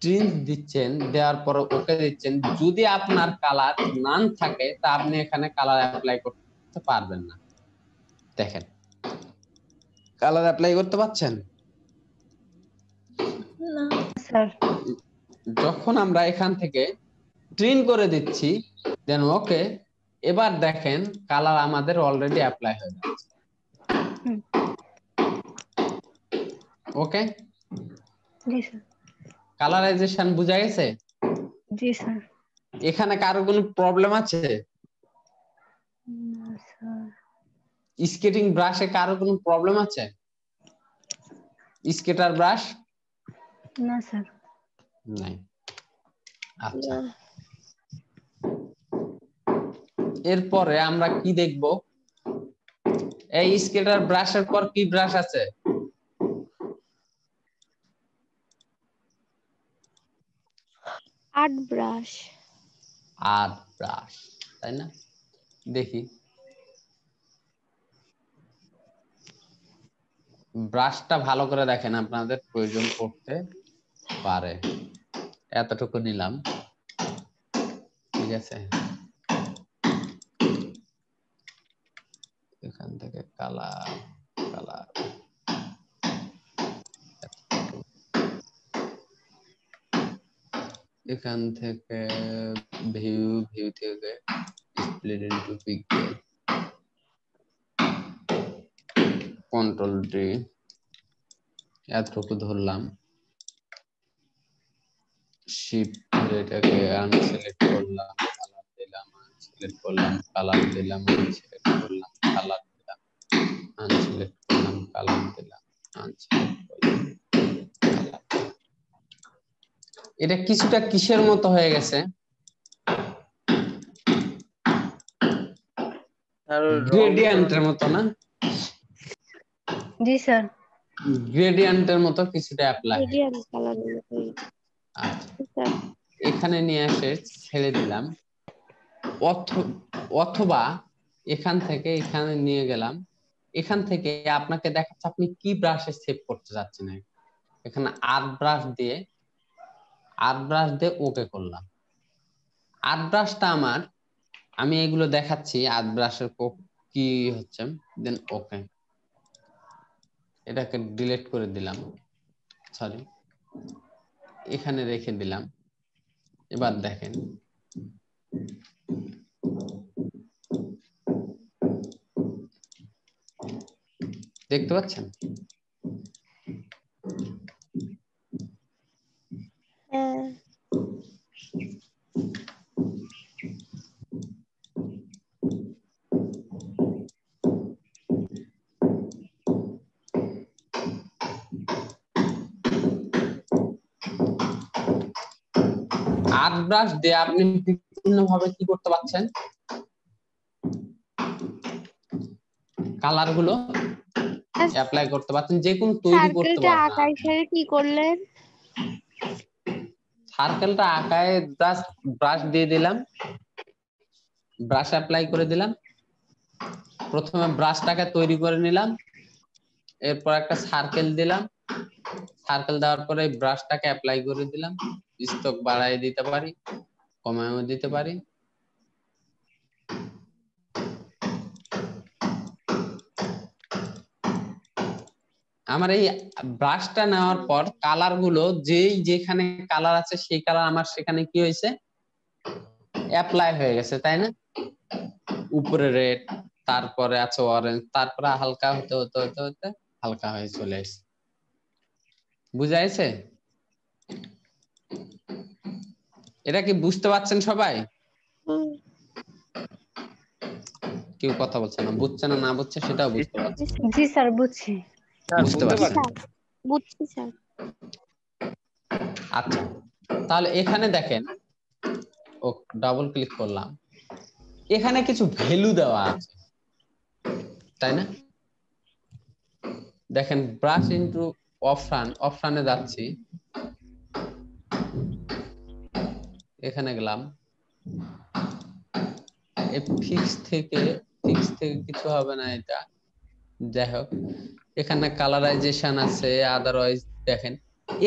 ট্রিম দিচ্ছেন, দেওয়ার পর ওকে দিচ্ছেন, যদি আপনার কালার নান থাকে তা আপনি এখানে কালার অ্যাপ্লাই করতে পারবেন না। দেখেন কালার অ্যাপ্লাই করতে পারছেন না স্যার। যখন আমরা এখান থেকে ট্রিম করে দিচ্ছি দেন ওকে, এবার দেখেন কালার আমাদের অলরেডি অ্যাপ্লাই হয়ে যাচ্ছে। ওকে, জি স্যার। কালারাইজেশন বুঝা গেছে? জি স্যার। এখানে কারো কোনো প্রবলেম আছে? না স্যার। স্কেটিং ব্রাশে কারো কোনো প্রবলেম আছে? স্কেটার ব্রাশ? না স্যার। নাই। আচ্ছা, এরপরে আমরা কি দেখব? এই স্কেটার ব্রাশের পর কি ব্রাশ আছে? Art brush. আর্ট ব্রাশ, তাই না? দেখি ব্রাশটা ভালো করে দেখেন, আপনাদের প্রয়োজন পড়তে পারে। এতটুকু নিলাম, ঠিক আছে? এখান থেকে কালার কালার এখান থেকে ভিউ থেকে split into pixel, control D, এতটুকু ধরলাম। শিফট ধরে এটাকে আনসিলেক্ট করলাম, কালার দিলাম, আনসিলেক্ট করলাম, কালার দিলাম, আনসিলেক্ট করলাম, কালার দিলাম, আনসিলেক্ট করলাম, কালার দিলাম, আনসিলেক্ট করলাম, কালার। এটা কিছুটা কিসের মতো হয়ে গেছে? গ্রেডিয়েন্টের মতো না? জি স্যার। গ্রেডিয়েন্টের মতো কিছুটা অ্যাপ্লাই। মিডিয়াম কালারের মতোই। আচ্ছা, এখানে নিয়ে এসে ছেড়ে দিলাম, অথবা এখান থেকে এখানে নিয়ে গেলাম। এখান থেকে আপনাকে দেখাচ্ছে আপনি কি ব্রাশে সেভ করতে যাচ্ছেন। এখানে আর্ট ব্রাশ দিয়ে ওকে করলাম। আর্ট ব্রাশটা আমার, আমি এগুলো দেখাচ্ছি আর্ট ব্রাশের কি হচ্ছে, দেন ওকে, এটাকে ডিলিট করে দিলাম, সরি এখানে রেখে দিলাম। এবার দেখেন দেখতে পাচ্ছেন? হ্যাঁ। হাত ব্রাশ দিয়ে আপনি বিভিন্ন ভাবে কি করতে পারছেন, কালার গুলো অ্যাপ্লাই করতে পারছেন, যে কোনো তৈরি করতে সার্কেলটা পারবেন। আঁকার সাথে কি করলেন? সার্কেলটা আঁকায় জাস্ট ব্রাশ দিয়ে দিলাম, ব্রাশ অ্যাপ্লাই করে দিলাম। প্রথমে ব্রাশটাকে তৈরি করে নিলাম, এরপর একটা সার্কেল দিলাম, সার্কেল দেওয়ার পরে ব্রাশটাকে অ্যাপ্লাই করে দিলাম। স্ট্রোক বাড়ায় দিতে পারি, কমায়ও দিতে পারি। আমার এই ব্রাশটা নেওয়ার পর কালার গুলো যেখানে কালার আছে সেই কালার আমার সেখানে কি হয়েছে, অ্যাপ্লাই হয়ে গেছে, তাই না? উপরে রেড, তারপরে আছে অরেঞ্জ, তারপরে হালকা হতে হতে হতে হতে হালকা হয়ে চলে এসেছে। বুঝাইছে? এটা কি বুঝতে পারছেন সবাই? কেউ কথা বলছে না, বুঝছে না, না বুঝছে সেটাও বুঝতে পারছে। জি স্যার বুঝছি। বুঝতে পারছেন? বুঝছি স্যার। আচ্ছা, তাহলে এখানে দেখেন, ও ডাবল ক্লিক করলাম, এখানে কিছু ভ্যালু দেওয়া আছে, তাই না? দেখেন ব্রাশ ইনটু অপশনে যাচ্ছি, এখানে গেলাম, ফিক্স থেকে কিছু হবে না, এটা যাই হোক। এখানে কালারাইজেশন আছে, আদারওয়াইজ দেখেন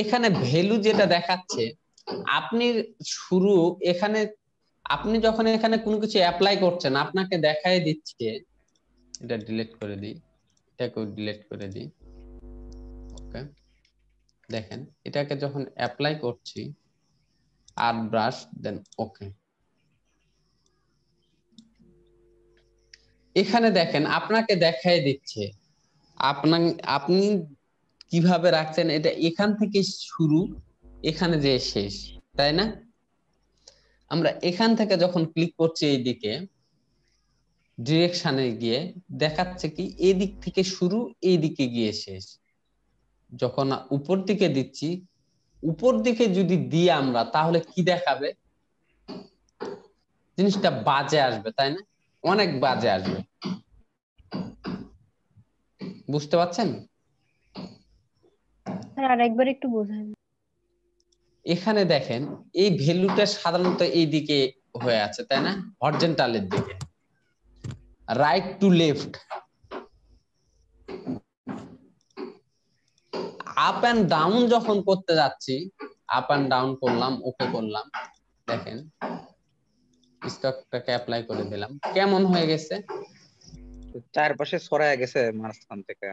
এখানে ভ্যালু যেটা দেখাচ্ছে, আপনি এখানে আপনি যখন এখানে কোনো কিছু অ্যাপ্লাই করছেন আপনাকে দেখাই দিচ্ছে। এটা ডিলিট করে দিই, এটাকেও ডিলিট করে দিই। ওকে, দেখেন এটাকে যখন অ্যাপ্লাই করছি, আর্ট ব্রাশ, দেন ওকে। এখানে দেখেন আপনাকে দেখাই দিচ্ছে আপনি কিভাবে রাখছেন, এটা এখান থেকে শুরু, এখানে যে শেষ, তাই না? আমরা এখান থেকে যখন ক্লিক করছি এইদিকে ডিরেকশনে গিয়ে দেখাচ্ছে কি এই দিক থেকে শুরু, এই দিকে গিয়ে শেষ। যখন উপর দিকে দিচ্ছি, উপর দিকে যদি দিই আমরা, তাহলে কি দেখাবে, জিনিসটা বাজে আসবে, তাই না? অনেক বাজে আসবে। বুঝতে পারছেন? স্যার আরেকবার একটু বোঝান। এখানে দেখেন এই ভ্যালুটা সাধারণত এই দিকে হয়ে আছে, তাই না? হরিজন্টালের দিকে, right to left, up and down যখন করতে যাচ্ছি, আপ এন্ড ডাউন করলাম, ওকে করলাম, দেখেন স্টকটাকে অ্যাপ্লাই করে দিলাম, কেমন হয়ে গেছে, চারপাশে ছড়ায় গেছে মাঝখান থেকে।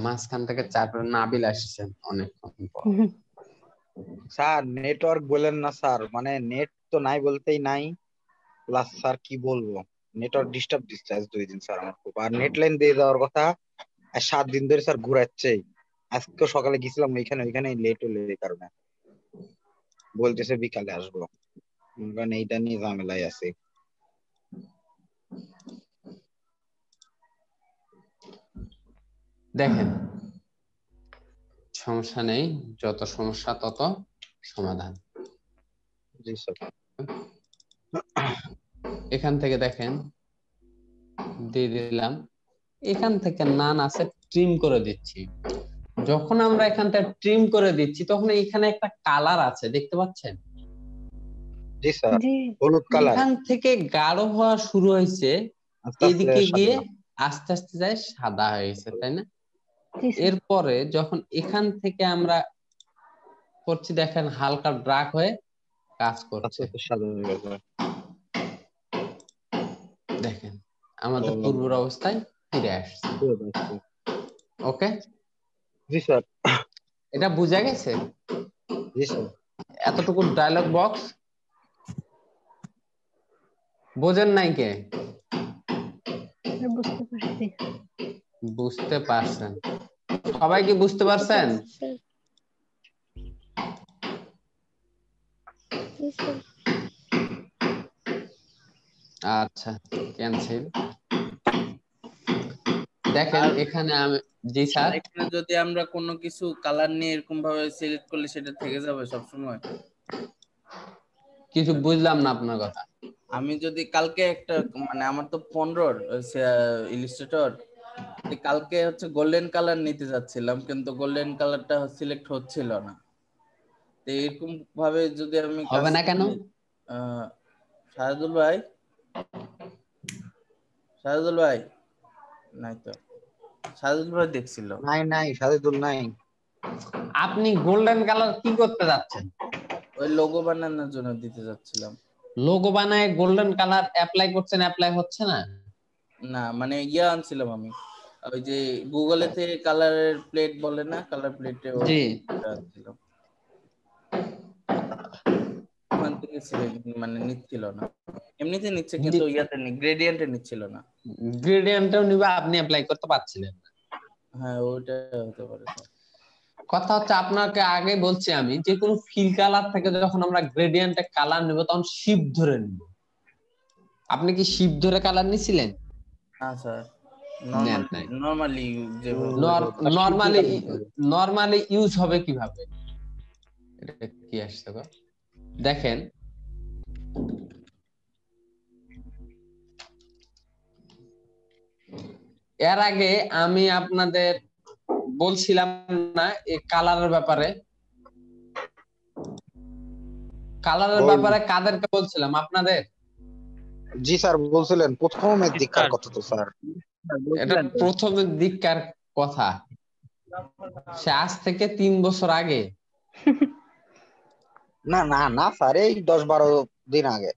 মাঝখান থেকে চারপাশে নাবিল আসছে অনেকক্ষণ পর। স্যার নেটওয়ার্ক বলেন না স্যার, মানে নেট তো নাই বলতেই নাই, প্লাস স্যার কি বলবো, নেটওয়ার্ক ডিস্টার্ব দিচ্ছে আজ 2 দিন স্যার আমার খুব। আর নেট লাইন দিয়ে যাওয়ার কথা, আর 7 দিন ধরে স্যার ঘুরাচ্ছে। আজকে সকালে গেছিলাম ওইখানে লেট হলো, এই কারণে বলতেছে বিকালে আসবো, কারণ এইটা নিয়ে ঝামেলায় আছে। দেখেন সমস্যা নেই, যত সমস্যা তত সমাধান। জি স্যার। এখান থেকে দেখেন দিয়ে দিলাম, এখান থেকে নান আছে, ট্রিম করে দিচ্ছি। যখন আমরা এখান থেকে ট্রিম করে দিচ্ছি, তখন এখানে একটা কালার আছে, দেখতে পাচ্ছেন? জি স্যার, জি হলুদ কালার এখান থেকে গাঢ় হওয়া শুরু হয়েছে, আস্তে আস্তে এইদিকে গিয়ে সাদা। আস্তে আস্তে যায় সাদা হয়ে গেছে, তাই না? জি স্যার। এরপরে যখন এখান থেকে আমরা করছি, দেখেন হালকা ডার্ক হয়ে কাজ আস্তে করছে। আস্তে সাদা হয়ে গেছে। দেখেন আমাদের পূর্বের অবস্থায় ফিরে আসছে। ওকে, জি স্যার। এটা বোঝা গেছে? জি স্যার। এতটুকু ডায়লগ বক্স বোঝেন নাই কে? বুঝতে পারছি। বুঝতে পারছেন? সবাই কি বুঝতে পারছেন? আচ্ছা, ক্যান্সেল। দেখেন এখানে আমি, জি স্যার, এখানে যদি আমরা কোনো কিছু কালার নিয়ে এরকম ভাবে সিলেক্ট করলে সেটা থেকে যাবে সব সময়। কিছু বুঝলাম না আপনার কথা। আমি যদি কালকে একটা মানে আমার তো 15 ইলিস্ট্রেটর, কালকে হচ্ছে গোল্ডেন কালার নিতে যাচ্ছিলাম, কিন্তু গোল্ডেন কালারটা সিলেক্ট হচ্ছিল না। তো এরকম ভাবে যদি আমি হবে না কেন? শাহদুল ভাই, শাহদুল ভাই নাই তো, শাহদুল ভাই দেখছিল। নাই শাহদুল নাই। আপনি গোল্ডেন কালার কি করতে যাচ্ছেন? ওই লোগো বানানোর জন্য দিতে যাচ্ছিলাম। লোগো বানায় গোল্ডেন কালার অ্যাপ্লাই করছেন, অ্যাপ্লাই হচ্ছে না? না মানে ইয়া আনছিলাম আমি, ওই যে গুগলেতে কালারের প্লেট বলে না, কালার প্লেটে জি আনছিলাম, ওখান থেকে মানে নিচ্ছিল না। এমনিতে নিচ্ছে কিন্তু ইয়াতে গ্রেডিয়েন্টে নিচ্ছিল না। গ্রেডিয়েন্টও নিবা, আপনি অ্যাপ্লাই করতে পারছিলেন না। হ্যাঁ ওইটা হতে পারে। কথা হচ্ছে আপনাকে আগে বলছি আমি, যে কোনো ফিল কালার থেকে যখন আমরা গ্রেডিয়েন্টে কালার নেব তখন শিফট ধরে নিব। আপনি কি শিফট ধরে কালার নিছিলেন? না sir, normally normally normally use হবে কিভাবে? এটা কি আসছে গো, দেখেন এর আগে আমি আপনাদের বলছিলাম না এই কালারের ব্যাপারে? কালারের ব্যাপারে কাদেরকে বলছিলাম? আপনাদের? জি স্যার বলছিলেন, প্রথমের দিককার কথা তো স্যার। এটা প্রথমের দিককার কথা, সে আজ থেকে 3 বছর আগে। না না না স্যার, এই 10-12 দিন আগে।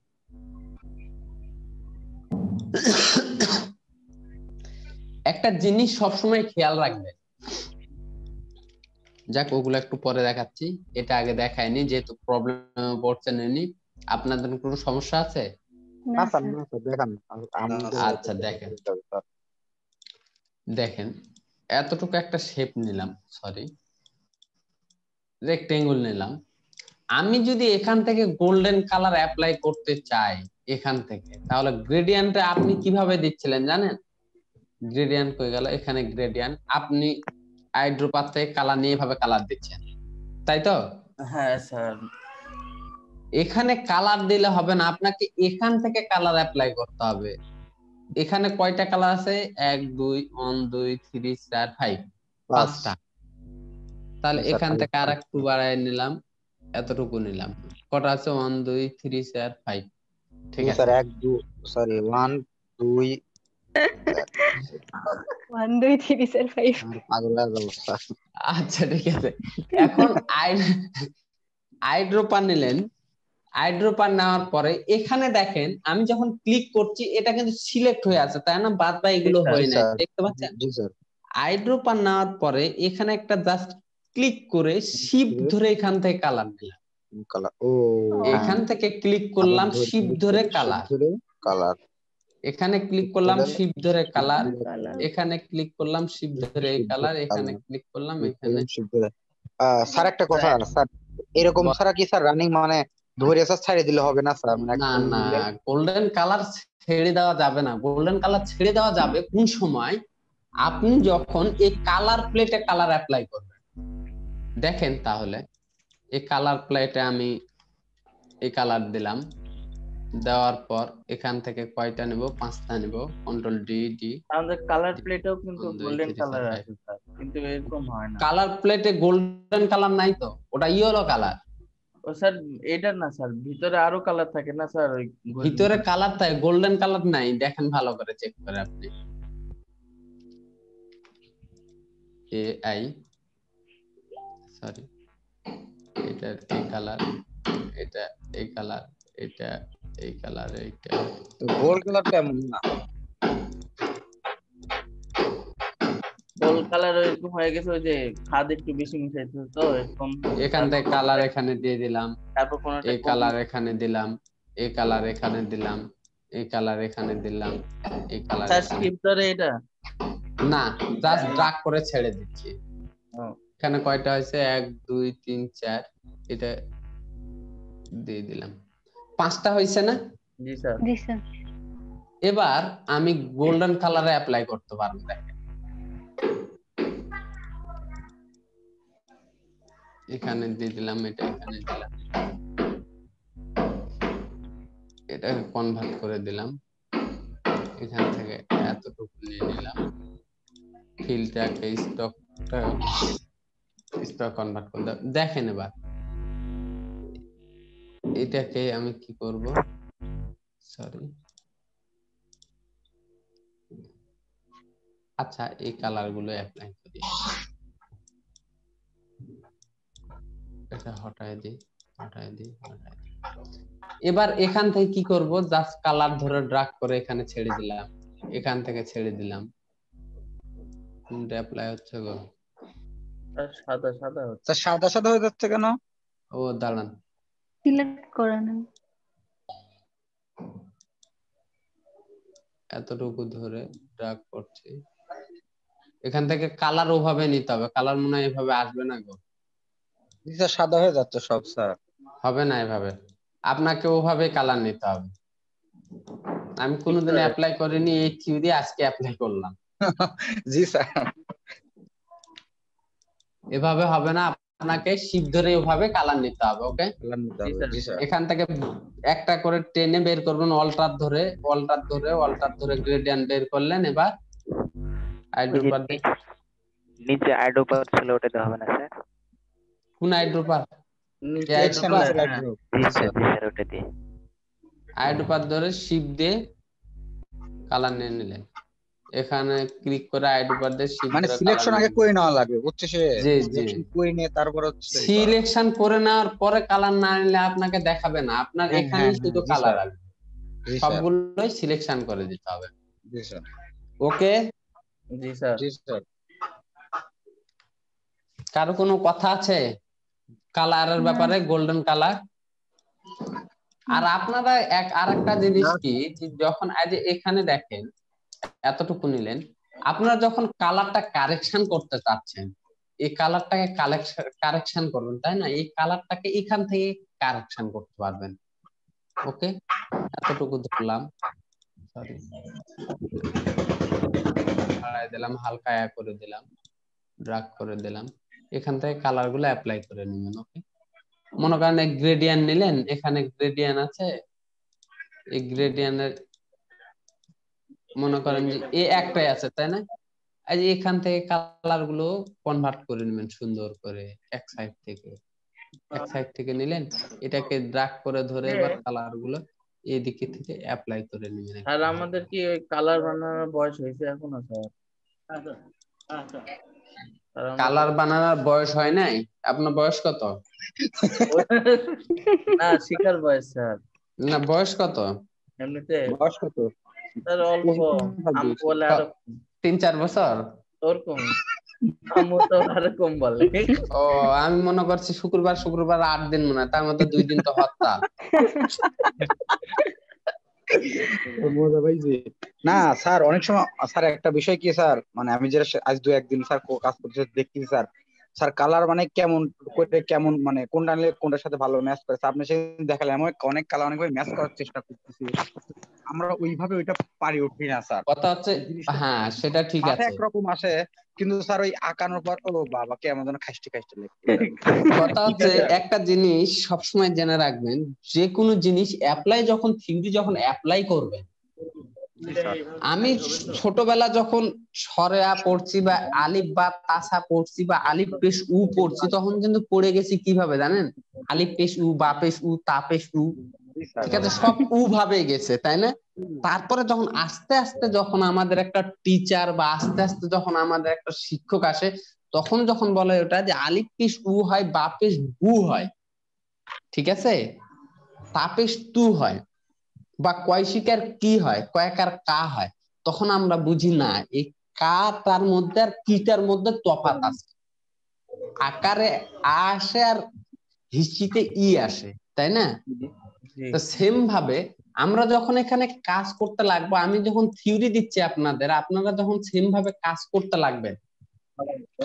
একটা জিনিস সবসময় খেয়াল রাখবেন, যাক ওগুলো একটু পরে দেখাচ্ছি, এটা আগে দেখায়নি যেহেতু প্রবলেম পড়ছেন এমনি। আপনাদের কোনো সমস্যা আছে? না স্যার না স্যার, দেখান। আচ্ছা দেখেন, দেখেন এতটুকু একটা শেপ নিলাম, সরি রেক্টেঙ্গল নিলাম। আমি যদি এখান থেকে গোল্ডেন কালার অ্যাপ্লাই করতে চাই এখান থেকে, তাহলে গ্রেডিয়েন্টে আপনি কিভাবে দিচ্ছিলেন জানেন? গ্রেডিয়েন্ট কই গেল? এখানে গ্রেডিয়েন্ট, আপনি আইড্রোপার থেকে কালার নিয়ে এভাবে কালার দিচ্ছেন, তাই তো? হ্যাঁ স্যার। এখানে কালার দিলে হবে না, আপনাকে এখান থেকে কালার অ্যাপ্লাই করতে হবে। এখানে কয়টা কালার আছে? 1 2 1 2 3 4 5, 5টা। তাহলে এখান থেকে আর একটু বাড়ায় নিলাম, এতটুকু নিলাম। কটা আছে? 1 2 3 4 5। ঠিক আছে স্যার 1 2 সরি 1 2 1 2 3 4 5 পাগল হয়ে গেল স্যার। আচ্ছা ঠিক আছে। এখন আইড্রোপার নিলেন, আইড্রোপার নেওয়ার পরে এখানে দেখেন আমি যখন ক্লিক করছি এটা কিন্তু সিলেক্ট হয়ে আছে, তাই না? বাদ বাকি এগুলো হয় না, দেখতে পাচ্ছেন? জি স্যার। আইড্রোপার নেওয়ার পরে এখানে একটা জাস্ট ক্লিক করে শিফট ধরে এখান থেকে কালার নিলাম। কালার, ও এখান থেকে ক্লিক করলাম শিফট ধরে কালার, এখানে ক্লিক করলাম শিফট ধরে কালার, এখানে ক্লিক করলাম শিফট ধরে কালার, এখানে ক্লিক করলাম, এখানে শিফট ধরে। স্যার একটা কথা স্যার, এরকম ছাড়া কি স্যার রানিং মানে ধরে স্যার ছেড়ে দিলে হবে না স্যার? না না, গোল্ডেন কালার ছেড়ে দেওয়া যাবে না। গোল্ডেন কালার ছেড়ে দেওয়া যাবে কোন সময়? আপনি যখন এই কালার প্লেটে কালার অ্যাপ্লাই করবেন। দেখেন তাহলে এই কালার প্লেটে আমি এই কালার দিলাম, দেওয়ার পর এখান থেকে কয়টা নেব? 5টা নেব। Control D D. আমাদের কালার প্লেটেও কিন্তু গোল্ডেন কালার আছে স্যার, কিন্তু এরকম হয় না। কালার প্লেটে গোল্ডেন কালার নাই তো, ওটা ইয়েলো কালার। ও স্যার এটা না স্যার, ভিতরে আরো কালার থাকে না স্যার? ওই ভিতরে কালার থাকে, গোল্ডেন কালার নাই। দেখেন ভালো করে চেক করে আপনি। AI সরি, এটা এই কালার, এটা এই কালার, এটা এই কালার, এইটা তো গোল্ড কালার কেমন না? গোল্ড কালার এরকম হয়ে গেছে, ওই যে খাদ একটু বেশি মিশাইছে তো এরকম। এখান থেকে কালার এখানে দিয়ে দিলাম, তারপর কোনটা এই কালার এখানে দিলাম, এই কালার এখানে দিলাম, এই কালার এখানে দিলাম, এই কালার স্যার স্কিপ করে এটা না, জাস্ট ড্রাগ করে ছেড়ে দিচ্ছি। এখানে কয়টা হয়েছে? 1 2 3 4, এটা দিয়ে দিলাম। 5টা হয়েছে না? জি স্যার। জি স্যার। এবার আমি গোল্ডেন কালারে অ্যাপ্লাই করতে পারবো। দেখেন এখানে দিয়ে দিলাম, এটা এখানে দিলাম। এটাকে কনভার্ট করে দিলাম, এখান থেকে এতটুকু নিয়ে নিলাম, ফিলটাকে স্টক কনভার্ট করে দেখেন। এবার এটাকে আমি কি করব, সরি, আচ্ছা এই কালার গুলো অ্যাপ্লাই করি, এটা হটায় দিই। এবার এখান থেকে কি করব, জাস্ট কালার ধরে ড্রাগ করে এখানে ছেড়ে দিলাম, এখান থেকে ছেড়ে দিলাম। কোনটা অ্যাপ্লাই হচ্ছে গো? সাদা সাদা হচ্ছে। স্যার সাদা সাদা হয়ে যাচ্ছে কেন? ও দাঁড়ান, সিলেক্ট করে নেন। এতটুকু ধরে ড্রাগ করছি, এখান থেকে কালার ওভাবে নিতে হবে, কালার মনে হয় এভাবে আসবে না গো। স্যার সাদা হয়ে যাচ্ছে সব স্যার। হবে না এভাবে, আপনাকে ওভাবে কালার নিতে হবে। আমি কোনোদিন অ্যাপ্লাই করিনি, এই থিওরি আজকে অ্যাপ্লাই করলাম। জি স্যার। এভাবে হবে না, আপনাকে শিপ ধরে ওভাবে কালার নিতে হবে। ওকে, জি স্যার। এখান থেকে একটা করে টেনে বের করবেন, অল্টার ধরে গ্রেডিয়েন্ট বের করলেন। এবার আইড্রোপার নিচে আইড্রোপার ছিল, ওটাতে হবে না স্যার? কোন আইড্রোপার? আইড্রোপার ধরে শিপ দিয়ে কালার নিয়ে নিলেন, এখানে ক্লিক করে আইড্রোপার দিয়ে শিপ মানে সিলেকশন আগে করে নেওয়া লাগবে, বুঝছো? জি সিলেকশন করে নিয়ে তারপর হচ্ছে সিলেকশন করে নেওয়ার পরে কালার না নিলে আপনাকে দেখাবে না, আপনার এখানে শুধু কালার আসবে, সবগুলোই সিলেকশন করে দিতে হবে। জি স্যার। ওকে জি স্যার। জি স্যার। কারো কোনো কথা আছে কালারের ব্যাপারে? Golden colour. আর আপনারা আরেকটা জিনিস কি, যখন আজ এখানে দেখেন এতটুকু নিলেন, আপনারা যখন কালারটা কারেকশন করতে চাচ্ছেন, এই কালারটাকে কারেকশন করবেন, তাই না? এই কালারটাকে এখান থেকে কারেকশন করতে পারবেন। ওকে, এতটুকু ধরলাম, সরি, বাড়াই দিলাম, হালকা করে দিলাম, ড্রাগ করে দিলাম, এখান থেকে কালার গুলো অ্যাপ্লাই করে নেবেন। ওকে, মনে করেন গ্রেডিয়েন্ট নিলেন, এখানে গ্রেডিয়েন্ট আছে, এই গ্রেডিয়েন্টের মনে করেন যে এই একটাই আছে, তাই না? এই যে এখান থেকে কালার গুলো কনভার্ট করে নেবেন সুন্দর করে, এক সাইড থেকে নিলেন, এটাকে ড্রাগ করে ধরে এবার কালার গুলো এদিকে থেকে অ্যাপ্লাই করে নেবেন। আর আমাদের কি ওই কালার বানানোর বয়স হয়েছে এখনো স্যার? কালার বানানোর বয়স হয় নাই? আপনার বয়স কত? না, শিখার বয়স স্যার। না, বয়স কত? এমনিতে বয়স কত স্যার? অল্প, আমি বলে আরো 3-4 বছর ওরকম, আম্মু তো আরো কম বলে। ও, আমি মনে করছি শুক্রবার 8 দিন মনে হয়, তার মধ্যে 2 দিন তো হরতাল। না স্যার, অনেক সময় স্যার একটা বিষয় কি স্যার, মানে আমি যেটা আজ 2-1 দিন স্যার কাজ করতে দেখছি স্যার কালার মানে কেমন মানে কোনটা নিলে কোনটার সাথে ভালো ম্যাচ করে। আপনি সেদিন দেখালেন, আমি অনেক কালার অনেকভাবে ম্যাচ করার চেষ্টা করতেছি, আমরা ওইভাবে ওইটা পারি উঠি না স্যার। কথা হচ্ছে, হ্যাঁ সেটা ঠিক আছে, একরকম আসে, কিন্তু স্যার ওই আঁকানোর পর ও বাবা কেমন যেন খাইতে কথা হচ্ছে একটা জিনিস সবসময় জেনে রাখবেন, যে কোনো জিনিস যখন থিওরি যখন অ্যাপ্লাই করবেন, আমি ছোটবেলা যখন সরেয়া পড়ছি বা আলিফ বা তাসা পড়ছি বা আলিফ পেশ উ পড়ছি, তখন কিন্তু পড়ে গেছি কিভাবে জানেন? আলিফ পেশ উ, বা পেশ উ, তা পেশ উ, ঠিক আছে, সব উ ভাবে গেছে, তাই না? তারপরে যখন আস্তে আস্তে যখন আমাদের একটা টিচার বা আস্তে আস্তে যখন আমাদের একটা শিক্ষক আসে, তখন যখন বলে ওটা যে আলিফ পেশ উ হয়, বা পেশ বু হয়, ঠিক আছে, তা পেশ তু হয়, বা কয়শিকার কি হয়, কয়েকার কা হয়, তখন আমরা বুঝি না এই কা তার মধ্যে আর কিটার মধ্যে তফাৎ আছে, আকারে আ আসে আর হিস্ট্রিতে ই আসে, তাই না? তো সেম ভাবে আমরা যখন এখানে কাজ করতে লাগবো, আমি যখন থিওরি দিচ্ছি আপনাদের, আপনারা যখন সেম ভাবে কাজ করতে লাগবেন,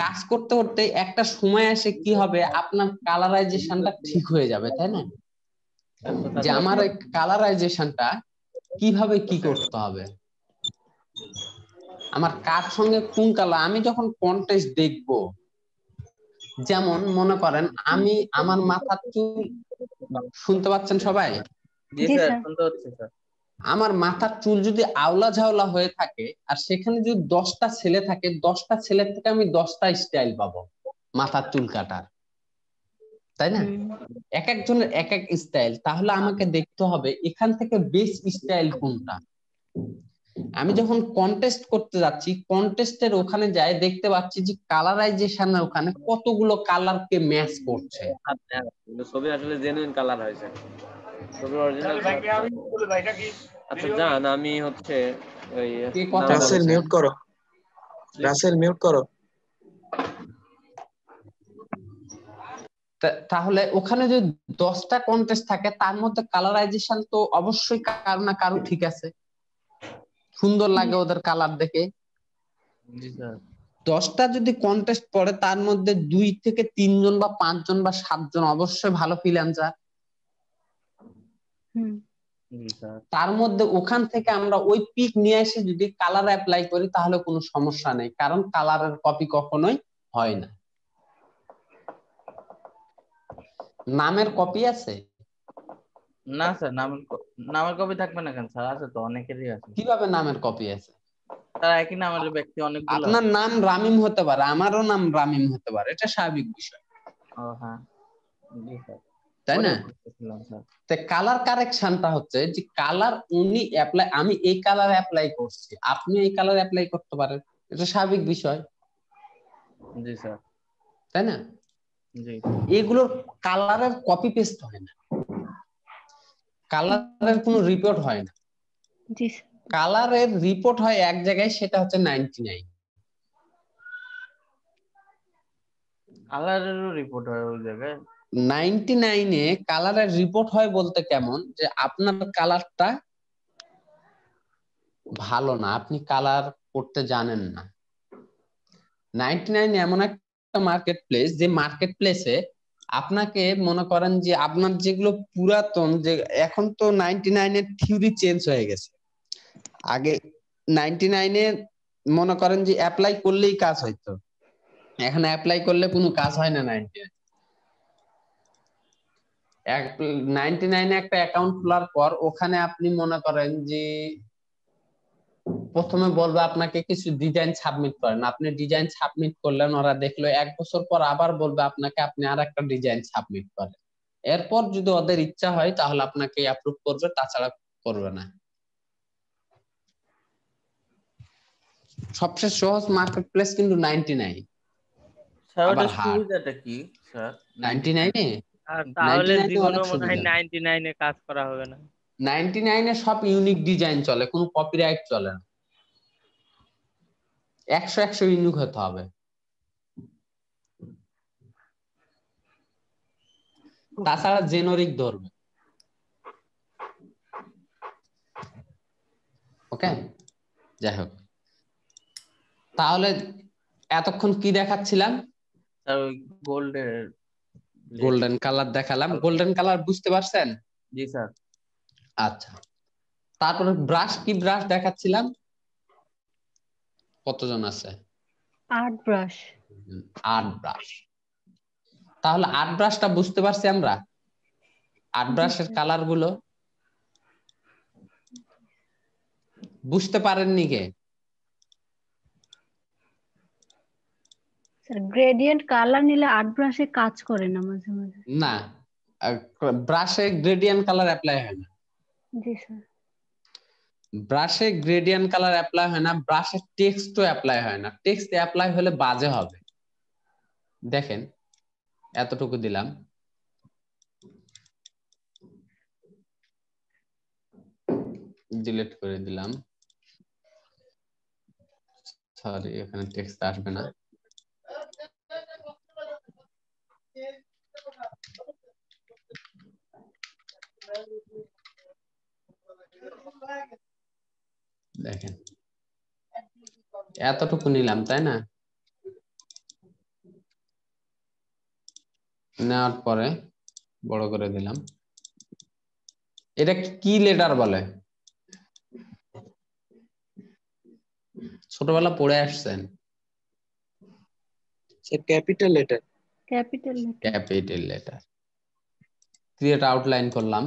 কাজ করতে করতে একটা সময় আসে কি হবে, আপনার কালারাইজেশনটা ঠিক হয়ে যাবে, তাই না? যে আমার এই কালারাইজেশনটা কিভাবে কি করতে হবে, আমার কার সঙ্গে কোন কালার, আমি যখন কন্টেস্ট দেখবো, যেমন মনে করেন আমি আমার মাথার চুল, শুনতে পাচ্ছেন সবাই? জি জি স্যার স্যার। শুনতে হচ্ছে স্যার। আমার মাথার চুল যদি আওলা ঝাওলা হয়ে থাকে আর সেখানে যদি 10টা ছেলে থাকে, 10টা ছেলের থেকে আমি 10টা স্টাইল পাবো মাথার চুল কাটার, তাই না? হুম। এক একজনের এক এক স্টাইল। তাহলে আমাকে দেখতে হবে এখান থেকে বেস্ট স্টাইল কোনটা। আমি যখন কন্টেস্ট করতে যাচ্ছি, কন্টেস্টের ওখানে যাই দেখতে পাচ্ছি যে কালারাইজেশনের ওখানে কতগুলো কালারকে ম্যাচ করছে। ছবি আসলে জেনুইন কালার হয়েছে, ছবি অরিজিনাল। আচ্ছা জান, আমি হচ্ছে ওই কে কথা রাসেল বলছেন? মিউট করো, রাসেল মিউট করো। তাহলে ওখানে যদি 10টা কন্টেস্ট থাকে তার মধ্যে কালারাইজেশন তো অবশ্যই কারো না কারো ঠিক আছে, সুন্দর লাগে ওদের কালার দেখে। জি স্যার। 10টা যদি কন্টেস্ট পড়ে তার মধ্যে 2 থেকে 3 জন বা 5 জন বা 7 জন অবশ্যই ভালো ফ্রিল্যান্সার। হুম। জি স্যার। তার মধ্যে ওখান থেকে আমরা ওই পিক নিয়ে এসে যদি কালার অ্যাপ্লাই করি তাহলে কোনো সমস্যা নেই, কারণ কালারের কপি কখনোই হয় না। নামের কপি আছে? না স্যার, নামের কপি থাকবে না কেন স্যার? আছে তো, অনেকেরই আছে। কিভাবে নামের কপি আছে? স্যার একই নামের ব্যক্তি অনেকগুলো আপনার আছে। নাম রামিম হতে পারে, আমারও নাম রামিম হতে পারে, এটা স্বাভাবিক বিষয়, ও হ্যাঁ, জি স্যার। তাই না? ওটাই বুঝতেছিলাম স্যার। তো কালার কারেকশনটা হচ্ছে যে কালার উনি অ্যাপ্লাই, আমি এই কালার অ্যাপ্লাই করছি, আপনি এই কালার অ্যাপ্লাই করতে পারেন, এটা স্বাভাবিক বিষয়, জি স্যার। তাই না? জি। এগুলোর কালারের কপি পেস্ট হয় না, কালারের কোনো রিপোর্ট হয় না। জি স্যার। কালারের রিপোর্ট হয় এক জায়গায়, সেটা হচ্ছে 99। কালারেরও রিপোর্ট হয় ওই জায়গায়? 99-এ কালারের রিপোর্ট হয় বলতে কেমন, যে আপনার কালারটা ভালো না, আপনি কালার করতে জানেন না। 99 এমন একটা মার্কেট প্লেস, যে মার্কেট প্লেসে আপনাকে মনে করেন যে আপনার যেগুলো পুরাতন, যে এখন তো 99-এর থিওরি চেঞ্জ হয়ে গেছে। আগে 99-এ মনে করেন যে অ্যাপ্লাই করলেই কাজ হইতো, এখন অ্যাপ্লাই করলে কোনো কাজ হয় না। 99-এ একটা অ্যাকাউন্ট খোলার পর ওখানে আপনি মনে করেন যে প্রথমে বলবে আপনাকে কিছু ডিজাইন সাবমিট করেন, আপনি ডিজাইন সাবমিট করলেন, ওরা দেখলো 1 বছর পর আবার বলবে আপনাকে আপনি আর একটা ডিজাইন সাবমিট করেন। এরপর যদি ওদের ইচ্ছা হয় তাহলে আপনাকে অ্যাপ্রুভ করবে, তাছাড়া করবে না। সবচেয়ে সহজ মার্কেট প্লেস কিন্তু 99। স্যার আবার ওটার হার্ড সুবিধাটা কি স্যার? 99-এ, আর তাহলে 99-এ জীবনে অনেক মনে হয় সুবিধা। 99-এ কাজ করা হবে না। 99-এ সব ইউনিক ডিজাইন চলে, কোনো কপিরাইট চলে না, 100 ইউনিক হতে হবে। তাছাড়া জেনেরিক ধরবে। ওকে, যাই হোক, তাহলে এতক্ষণ কি দেখাচ্ছিলাম? স্যার ওই গোল্ডের। গোল্ডেন কালার দেখালাম। গোল্ডেন কালার বুঝতে পারছেন? জি স্যার। আচ্ছা, তারপরে ব্রাশ, কি ব্রাশ দেখাচ্ছিলাম? কতজন আছে? Art brush. Art brush. তাহলে আর্ট ব্রাশটা বুঝতে পারছি আমরা, আর্ট ব্রাশের কালার গুলো বুঝতে পারেননি কে? স্যার গ্রেডিয়েন্ট কালার নিলে আর্ট ব্রাশে কাজ করে না মাঝে মাঝে। না, ব্রাশে গ্রেডিয়েন্ট কালার অ্যাপ্লাই হয় না। জি স্যার। ব্রাশে গ্রেডিয়েন্ট কালার অ্যাপ্লাই হয় না, ব্রাশের টেক্সটও অ্যাপ্লাই হয় না। টেক্সট অ্যাপ্লাই হলে বাজে হবে। দেখেন এতটুকু দিলাম, ডিলিট করে দিলাম, সরি এখানে টেক্সট আসবে না। দেখেন এতটুকু নিলাম, তাই না? নেওয়ার পরে বড় করে দিলাম। এটা কি লেটার বলে? ছোটবেলা পড়ে আসছেন? Capital letter. Capital letter. Capital letter. Create outline করলাম,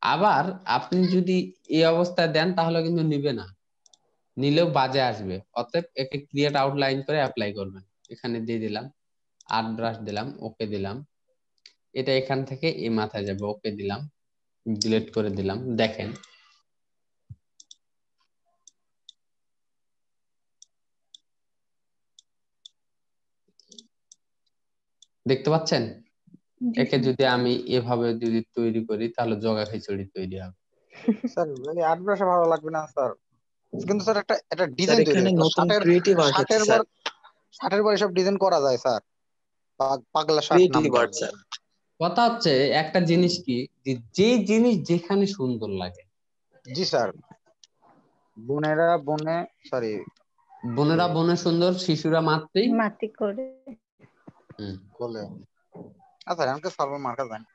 আবার আপনি যদি এই অবস্থায় দেন তাহলে কিন্তু নিবে না, নিলেও বাজে আসবে। অতএব একে ক্রিয়েট আউটলাইন করে অ্যাপ্লাই করবেন। এখানে দিয়ে দিলাম, আর্ট ব্রাশ দিলাম, ওকে দিলাম। এটা এখান থেকে এই মাথায় যাবে, ওকে দিলাম, ডিলিট করে দিলাম। দেখেন দেখতে পাচ্ছেন? একে যদি আমি এভাবে যদি তৈরি করি তাহলে জগা খিচুড়ি তৈরি হবে। স্যার এই আর্ট ব্রাশে ভালো লাগবে না স্যার, কিন্তু স্যার একটা স্যার ডিজাইন তৈরি এখানে হয় নতুন ক্রিয়েটিভ আর্ট হচ্ছে শার্টের পর স্যার, শার্টের পর এসব ডিজাইন করা যায় স্যার, পাগলা শার্ট নাম ক্রিয়েটিভ দেওয়া আর্ট যায়। স্যার। কথা হচ্ছে একটা জিনিস কি, যে জিনিস যেখানে সুন্দর লাগে। জি স্যার, বোনেরা বনে সরি বোনেরা বনে সুন্দর, শিশুরা মাতৃ মাটি করে। বলে। আচ্ছা আমাকে সার্ভার মার্কা জানি।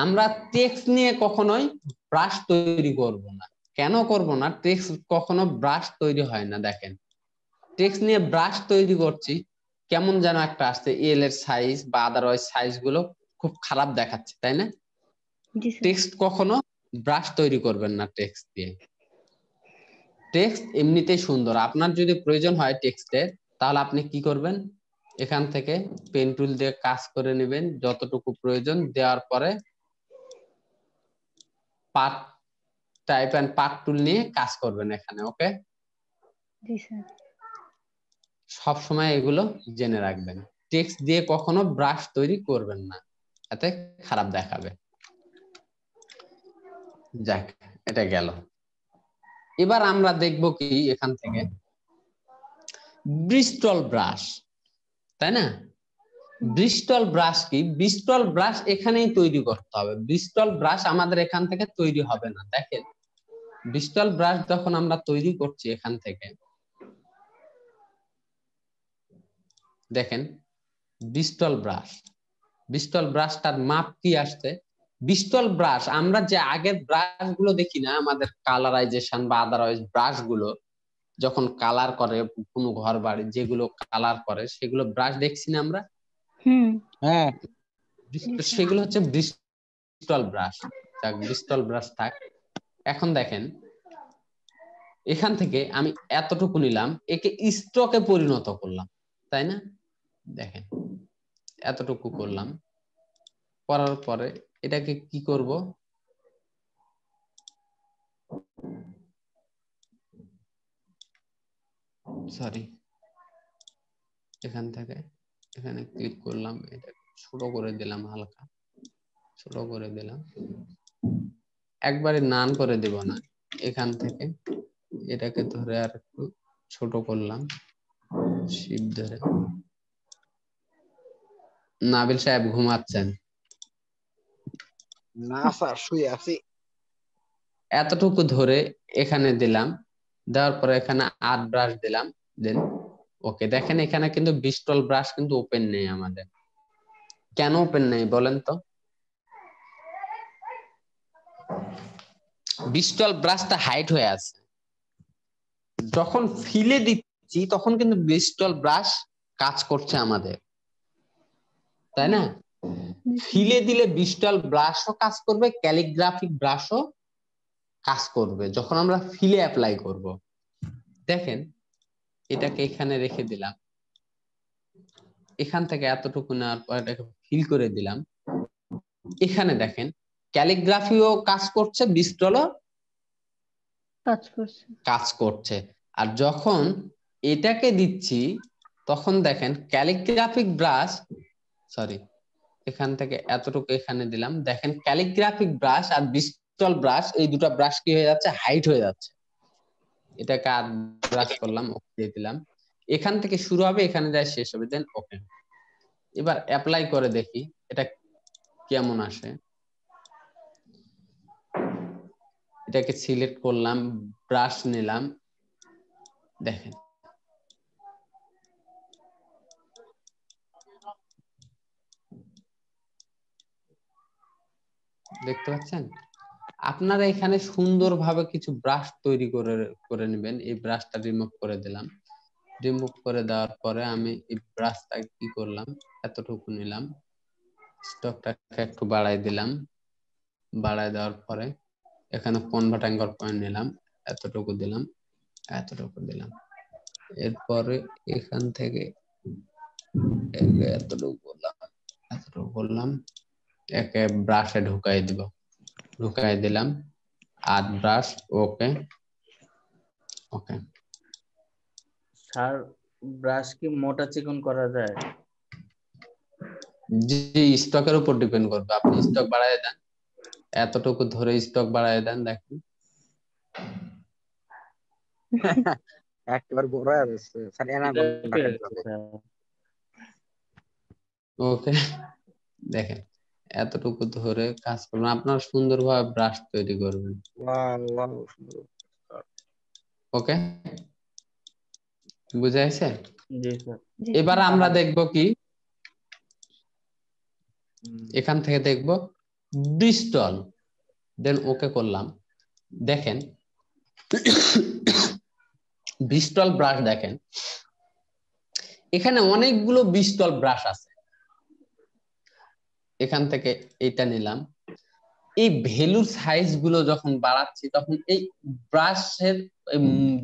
আমরা টেক্সট নিয়ে কখনোই ব্রাশ তৈরি করব না। কেন করব না? টেক্সট কখনো ব্রাশ তৈরি হয় না। দেখেন টেক্সট নিয়ে ব্রাশ তৈরি করছি, কেমন যেন একটা আসছে, এল এর সাইজ বা আদারওয়াইজ সাইজ গুলো খুব খারাপ দেখাচ্ছে, তাই না? টেক্সট কখনো ব্রাশ তৈরি করবেন না টেক্সট দিয়ে। টেক্সট এমনিতেই সুন্দর। আপনার যদি প্রয়োজন হয় টেক্সটের, তাহলে আপনি কি করবেন, এখান থেকে পেন টুল দিয়ে কাজ করে নেবেন যতটুকু প্রয়োজন, দেওয়ার পরে পার্ট টাইপ এন্ড পার্ট টুল নিয়ে কাজ করবেন এখানে। ওকে, জি স্যার। সব সময় এগুলো জেনে রাখবেন। টেক্সট দিয়ে কখনো ব্রাশ তৈরি করবেন না, এতে খারাপ দেখাবে। যাক, এটা গেল। এবার আমরা দেখব কি এখান থেকে ব্রিস্টল ব্রাশ, তাই না? ব্রিস্টল ব্রাশ কি? ব্রিস্টল ব্রাশ এখানেই তৈরি করতে হবে। ব্রিস্টল ব্রাশ আমাদের এখান থেকে তৈরি হবে না। দেখেন ব্রিস্টল ব্রাশ যখন আমরা তৈরি করছি এখান থেকে, দেখেন ব্রিস্টল ব্রাশটার মাপ কি আসছে? ব্রিস্টল ব্রাশ আমরা যে আগের ব্রাশ গুলো দেখি না, আমাদের কালারাইজেশন বা আদারওয়াইজ ব্রাশ গুলো যখন কালার করে কোনো ঘর বাড়ি, যেগুলো কালার করে সেগুলো ব্রাশ দেখছি না আমরা। হ্যাঁ, সেগুলো হচ্ছে ব্রিস্টল ব্রাশ। যাক, ব্রিস্টল ব্রাশ থাক। এখন দেখেন এখান থেকে আমি এতটুকু নিলাম, একে স্ট্রোকে পরিণত করলাম, তাই না? দেখেন এতটুকু করলাম, করার পরে এটাকে কি করব, সরি, এখান থেকে এখানে ক্লিক করলাম, এটা ছোট করে দিলাম, হালকা ছোট করে দিলাম, একবারে নান করে দেব না। এখান থেকে এটাকে ধরে আর একটু ছোট করলাম, শিপ ধরে। নাবিল সাহেব ঘুমাচ্ছেন? না স্যার শুয়ে আছি। এতটুকু ধরে এখানে দিলাম, দেওয়ার পরে এখানে আর্ট ব্রাশ দিলাম, দেন ওকে। দেখেন এখানে কিন্তু ব্রিস্টল ব্রাশ কিন্তু ওপেন নেই আমাদের। কেন ওপেন নেই বলেন তো? ব্রিস্টল ব্রাশটা হাইড হয়ে আছে। যখন ফিলে দিচ্ছি তখন কিন্তু ব্রিস্টল ব্রাশ কাজ করছে আমাদের, তাই না? ফিলে দিলে ব্রিস্টল ব্রাশও কাজ করবে, ক্যালিগ্রাফিক ব্রাশও কাজ করবে যখন আমরা ফিলে অ্যাপ্লাই করব। দেখেন এটাকে এখানে রেখে দিলাম, এখান থেকে এতটুকু নেওয়ার পর এটাকে ফিল করে দিলাম। এখানে দেখেন ক্যালিগ্রাফিও কাজ করছে, ব্রিস্টলও কাজ করছে। আর যখন এটাকে দিচ্ছি তখন দেখেন ক্যালিগ্রাফিক ব্রাশ, সরি, এখান থেকে এতটুকু এখানে দিলাম, দেখেন ক্যালিগ্রাফিক ব্রাশ আর ব্রিস্টল ব্রাশ এই দুটো ব্রাশ কি হয়ে যাচ্ছে, হাইট হয়ে যাচ্ছে। এটাকে আর ব্রাশ করলাম, ওকে দিয়ে দিলাম। এখান থেকে শুরু হবে, এখানে যায় শেষ হবে, দেন ওকে। এবার অ্যাপ্লাই করে দেখি এটা কেমন আসে। এটাকে সিলেক্ট করলাম, ব্রাশ নিলাম, দেখেন দেখতে পাচ্ছেন? আপনারা এখানে সুন্দরভাবে কিছু ব্রাশ তৈরি করে নেবেন। এই ব্রাশটা রিমুভ করে দিলাম। রিমুভ করে দেওয়ার পরে আমি এই ব্রাশটা কি করলাম, এতটুকু নিলাম, স্টকটাকে একটু বাড়াই দিলাম, বাড়ায় দেওয়ার পরে এখানে কনভার্ট অ্যাঙ্গল পয়েন্ট নিলাম, এতটুকু দিলাম, এতটুকু দিলাম। এরপরে এখান থেকে এতটুকু করলাম, এতটুকু করলাম, একে ব্রাশে ঢুকাই দিব, ঢুকাই দিলাম, আট ব্রাশ। ওকে ওকে। স্যার ব্রাশ কি মোটা চিকন করা যায়? জি, স্টকের উপর ডিপেন্ড করবে। আপনি স্টক বাড়ায় দেন, এতটুকু ধরে স্টক বাড়ায় দেন, দেখেন একবার বড় হয়ে যাচ্ছে স্যার, অ্যানাকোন্ডা কাটতে হবে। ওকে দেখেন এতটুকু ধরে কাজ করবেন, আপনার সুন্দরভাবে ব্রাশ তৈরি করবেন। ওকে, বুঝাইছে? জি স্যার। এবার আমরা দেখব কি, এখান থেকে দেখব ব্রিস্টল, দেন ওকে করলাম। দেখেন ব্রিস্টল ব্রাশ, দেখেন এখানে অনেকগুলো ব্রিস্টল ব্রাশ আছে। এখান থেকে এটা নিলাম, এই ভ্যালুর সাইজ গুলো যখন বাড়াচ্ছি তখন এই ব্রাশের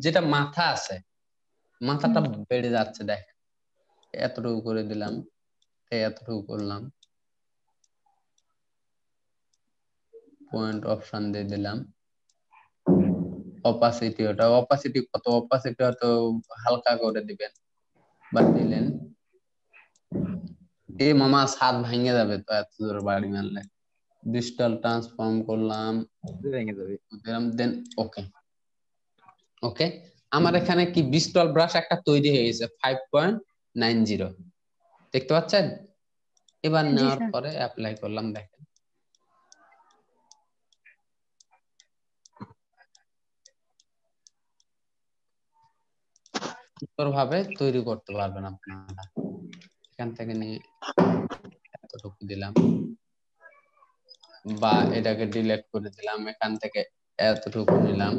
যেটা মাথা আছে, মাথাটা বেড়ে যাচ্ছে। দেখেন এতটুকু করে দিলাম, এতটুকু করলাম, পয়েন্ট অপশন দিয়ে দিলাম। অপাসিটি, ওটা অপাসিটি কত, অপাসিটি হয়তো হালকা করে দিবেন বা দিলেন। এই মামা ছাদ ভেঙে যাবে তো এত জোর বাড়ি মারলে। ডিজিটাল ট্রান্সফর্ম করলাম, ভেঙে যাবে, দিলাম, দেন ওকে। ওকে, আমার এখানে কি ব্রিস্টল ব্রাশ একটা তৈরি হয়ে গেছে 5.90, দেখতে পাচ্ছেন? এবার নেওয়ার পরে অ্যাপ্লাই করলাম, দেখেন সুন্দরভাবে তৈরি করতে পারবেন আপনারা। এখান থেকে নিয়ে এতটুকু দিলাম বা এটাকে ডিলিট করে দিলাম, এখান থেকে এতটুকু নিলাম,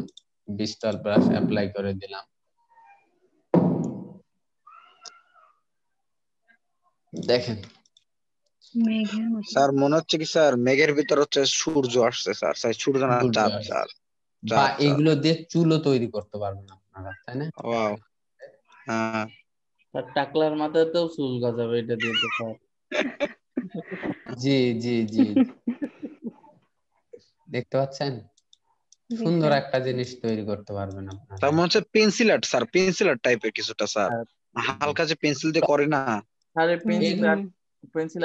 ব্রিস্টল ব্রাশ অ্যাপ্লাই করে দিলাম। দেখেন স্যার মনে হচ্ছে কি স্যার মেঘের ভিতর হচ্ছে সূর্য আসছে স্যার, স্যার সূর্য না চাঁদ, চাঁদ বা এগুলো দিয়ে চুলও তৈরি করতে পারবেন আপনারা, তাই না? ওয়াও, হ্যাঁ স্যার টাকলার মাথাতেও চুল গজাবে এটা দিয়ে তো স্যার। জি জি জি, দেখতে পাচ্ছেন সুন্দর একটা জিনিস তৈরি করতে পারবেন আপনারা। তার মনে হচ্ছে pencil art sir, pencil art টাইপের কিছুটা স্যার, হালকা যে পেন্সিল দিয়ে করে না।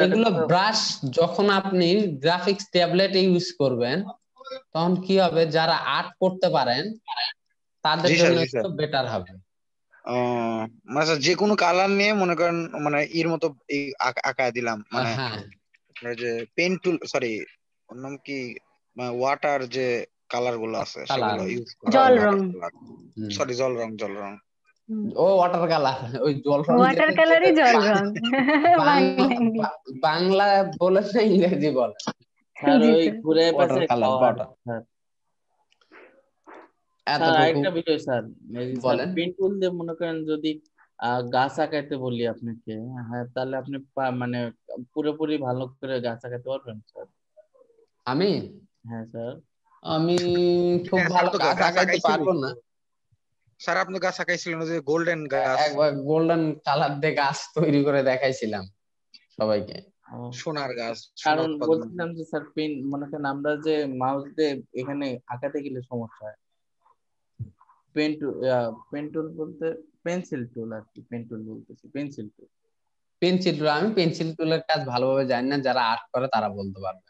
এগুলো ব্রাশ যখন আপনি গ্রাফিক্স ট্যাবলেট ইউজ করবেন তখন কি হবে, যারা আর্ট করতে পারেন তাদের জন্য একটু বেটার হবে। মানে যে কোনো কালার নিয়ে মনে করেন মানে এর মতো এই আঁকায় দিলাম, মানে যে পেন টুল, সরি ওর নাম কি, ওয়াটার যে কালার গুলো আছে সেগুলো ইউজ করা, জল রং, সরি জল রং, জল রং, ও ওয়াটার কালার, ওই জল রং, ওয়াটার কালারই জল রং বাংলা বলে না ইংরেজি বলে স্যার, ওই ঘুরে পাশে খাওয়ার। স্যার আরেকটা বিষয় স্যার, স্যার পেন টুল দিয়ে মনে করেন যদি গাছ আঁকাইতে বলি আপনাকে, হ্যাঁ তাহলে আপনি মানে পুরোপুরি ভালো করে গাছ আঁকাতে পারবেন স্যার? আমি, হ্যাঁ স্যার, আমি খুব ভালো গাছ আঁকাইতে পারবো না স্যার। আপনি গাছ আঁকাইছিলেন যে গোল্ডেন গাছ, একবার গোল্ডেন কালার দিয়ে গাছ তৈরি করে দেখাইছিলাম সবাইকে, সোনার গাছ। কারণ বলছিলাম যে স্যার পেন মনে করেন আমরা যে মাউস দিয়ে এখানে আঁকাতে গেলে সমস্যা হয়। পেন টুল বলতে পেন্সিল টুল আর কি, পেন টুল বলতেছি পেন্সিল টুল। পেন্সিল টুল, আমি পেন্সিল টুলের কাজ ভালোভাবে জানি না, যারা আর্ট করে তারা বলতে পারবে।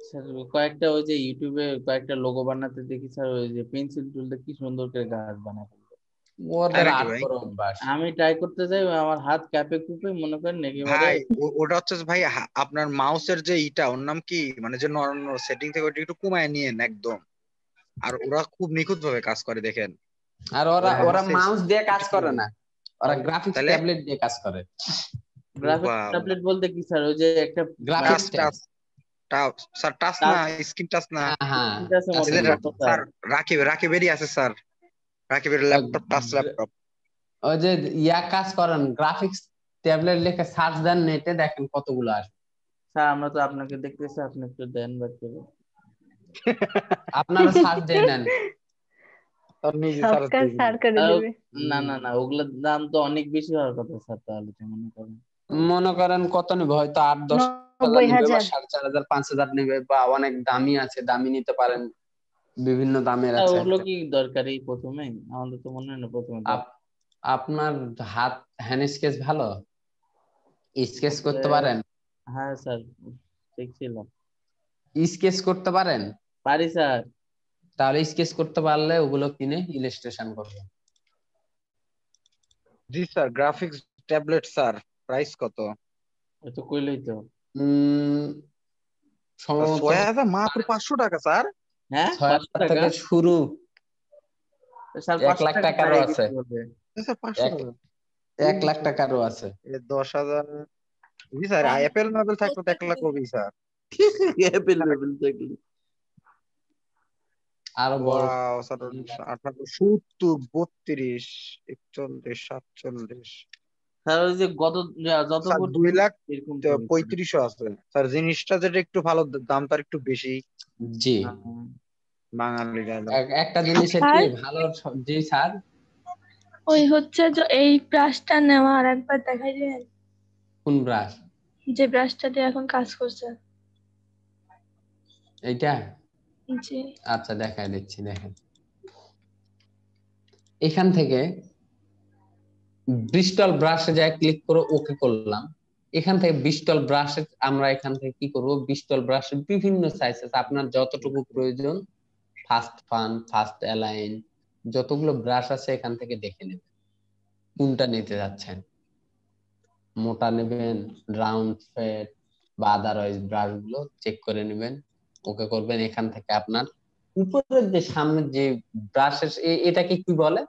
স্যার কয়েকটা ওই যে ইউটিউবে কয়েকটা লোগো বানাতে দেখি স্যার, ওই যে পেন্সিল টুল দিয়ে কি সুন্দর করে গাছ বানায় ফেলবে। ওদের আর্ট করে অভ্যাস। আমি ট্রাই করতে যাই, আমার হাত কাঁপে কুপে মনে করেন ভাই ওটা হচ্ছে ভাই আপনার মাউসের যে ইটা, ওর নাম কি, মানে যে নরমাল সেটিং থেকে ওটা একটু কমায় নিয়েন একদম, আর ওরা খুব নিখুঁত ভাবে কাজ করে দেখেন। আর ওরা মাউস দিয়ে কাজ করে না, ওরা গ্রাফিক্স ট্যাবলেট দিয়ে কাজ করে। গ্রাফিক্স ট্যাবলেট বলতে কি স্যার, ওই যে একটা গ্রাফিক্স ট্যাব, স্যার টাচ না, স্ক্রিন টাচ না, হ্যাঁ স্যার রাকিবেরই আছে স্যার, রাকিবের ল্যাপটপ, টাচ ল্যাপটপ। ওই যে ইয়া কাজ করেন, গ্রাফিক্স ট্যাবলেট লিখে সার্চ দেন নেটে, দেখেন কতগুলো আসে। স্যার আমরা তো আপনাকে দেখতেছি, আপনি একটু দেন বাদ করে। আপনারা সার্চ দিয়ে নেন। তার নিজে সব সার্চ কাজ দিয়ে স্যার করে দেবে। না ওগুলোর দাম তো অনেক বেশি হওয়ার কথা স্যার, তাহলে তো মনে করেন কত নেবে, হয়তো 8-10,000 নেবে বা 4,500 5,000 নেবে, বা অনেক দামি আছে, দামি নিতে পারেন, বিভিন্ন দামের আছে। ওগুলো কি দরকারি প্রথমে? আমাদের তো মনে হয় না প্রথমে আপনার হাত হ্যান্ড স্কেচ ভালো, স্কেচ করতে পারেন? হ্যাঁ স্যার শিখছিলাম। স্কেচ করতে পারেন? পারি স্যার। তাহলে স্কেচ করতে পারলে ওগুলো কিনে ইলাস্ট্রেশন করবেন। জি sir. Graphics tablet sir, price কত? এটা কইলেই তো সম্ভবত 6,000 মাত্র 500 টাকা স্যার। হ্যাঁ 6,000 থেকে শুরু, স্যার 1 লাখ টাকারও আছে, স্যার 500 টাকা 1 লাখ টাকারও আছে। 10,000। জি স্যার, অ্যাপেল মেপেল থাকতো তো 1 লাখ কবি স্যার। অ্যাপেল মেপেল থাকলে আরো বড় স্যার 18 70 32 41 47 স্যার ওই যে যত স্যার 2,35,000 আছে স্যার। জিনিসটা যেটা একটু ভালো, দাম তার একটু বেশি। জি বাঙালি একটা জিনিসের কি ভালো। জি স্যার, ওই হচ্ছে যে এই ব্রাশটা নেওয়া আর একবার দেখাই দিবেন। কোন ব্রাশ? যে ব্রাশটা দিয়ে এখন কাজ করছে এইটা? জি আচ্ছা দেখাই দিচ্ছি। দেখেন এখান থেকে ব্রিস্টল ব্রাশে যায় ক্লিক করে ওকে করলাম। এখান থেকে ব্রিস্টল ব্রাশে আমরা এখান থেকে কি করব, ব্রিস্টল ব্রাশের বিভিন্ন সাইজ আছে, আপনার যতটুকু প্রয়োজন, ফার্স্ট ফান, ফার্স্ট অ্যালাইন, যতগুলো ব্রাশ আছে এখান থেকে দেখে নেবেন কোনটা নিতে যাচ্ছেন। মোটা নেবেন, রাউন্ড ফেট বা আদারওয়াইজ ব্রাশ গুলো চেক করে নেবেন, ওকে করবেন। এখান থেকে আপনার উপরের যে সামনের যে ব্রাশের এটাকে কি বলে,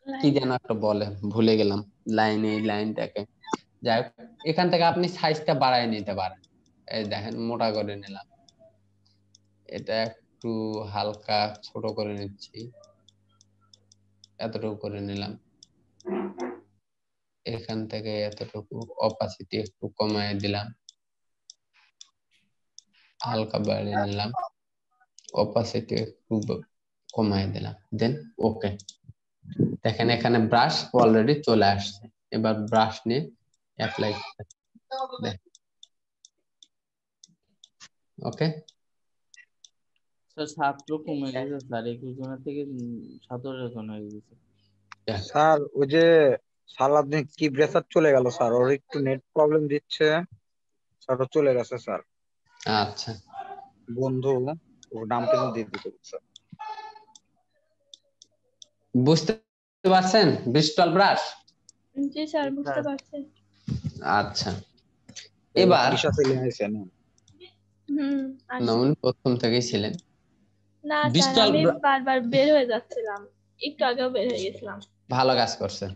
কি যেন একটা বলে, ভুলে গেলাম লাইনটাকে। যাই হোক, এখান থেকে আপনি সাইজটা বাড়ায় নিতে পারেন। এই দেখেন মোটা করে নিলাম, এটা একটু হালকা ছোট করে নিচ্ছি, এতটুকু করে নিলাম। এখান থেকে এতটুকু অপাসিটি একটু কমায় দিলাম, হালকা বাড়িয়ে নিলাম, অপাসিটি একটু কমায় দিলাম, দেন ওকে। দেখেন এখানে ব্রাশ অলরেডি চলে আসছে। এবার ব্রাশ নিয়ে অ্যাপ্লাই ওকে। স্যার ছাত্র কমে গেছে স্যার, 21 জনের থেকে 17 জন হয়ে গেছে স্যার। ওই যে সালাদিন কি ব্রেসার চলে গেল স্যার, ওর একটু নেট প্রবলেম দিচ্ছে স্যার, ও চলে গেছে স্যার। আচ্ছা বন্ধু ওর নামটা দিয়ে দিতে স্যার। বুঝতে পারছেন ব্রিস্টল ব্রাশ? জি স্যার বুঝতে পারছি। আচ্ছা এবার না, উনি প্রথম থেকেই ছিলেন। না স্যার আমি বারবার বের হয়ে যাচ্ছিলাম, একটু আগেও বের হয়ে গেছিলাম। ভালো কাজ করছেন,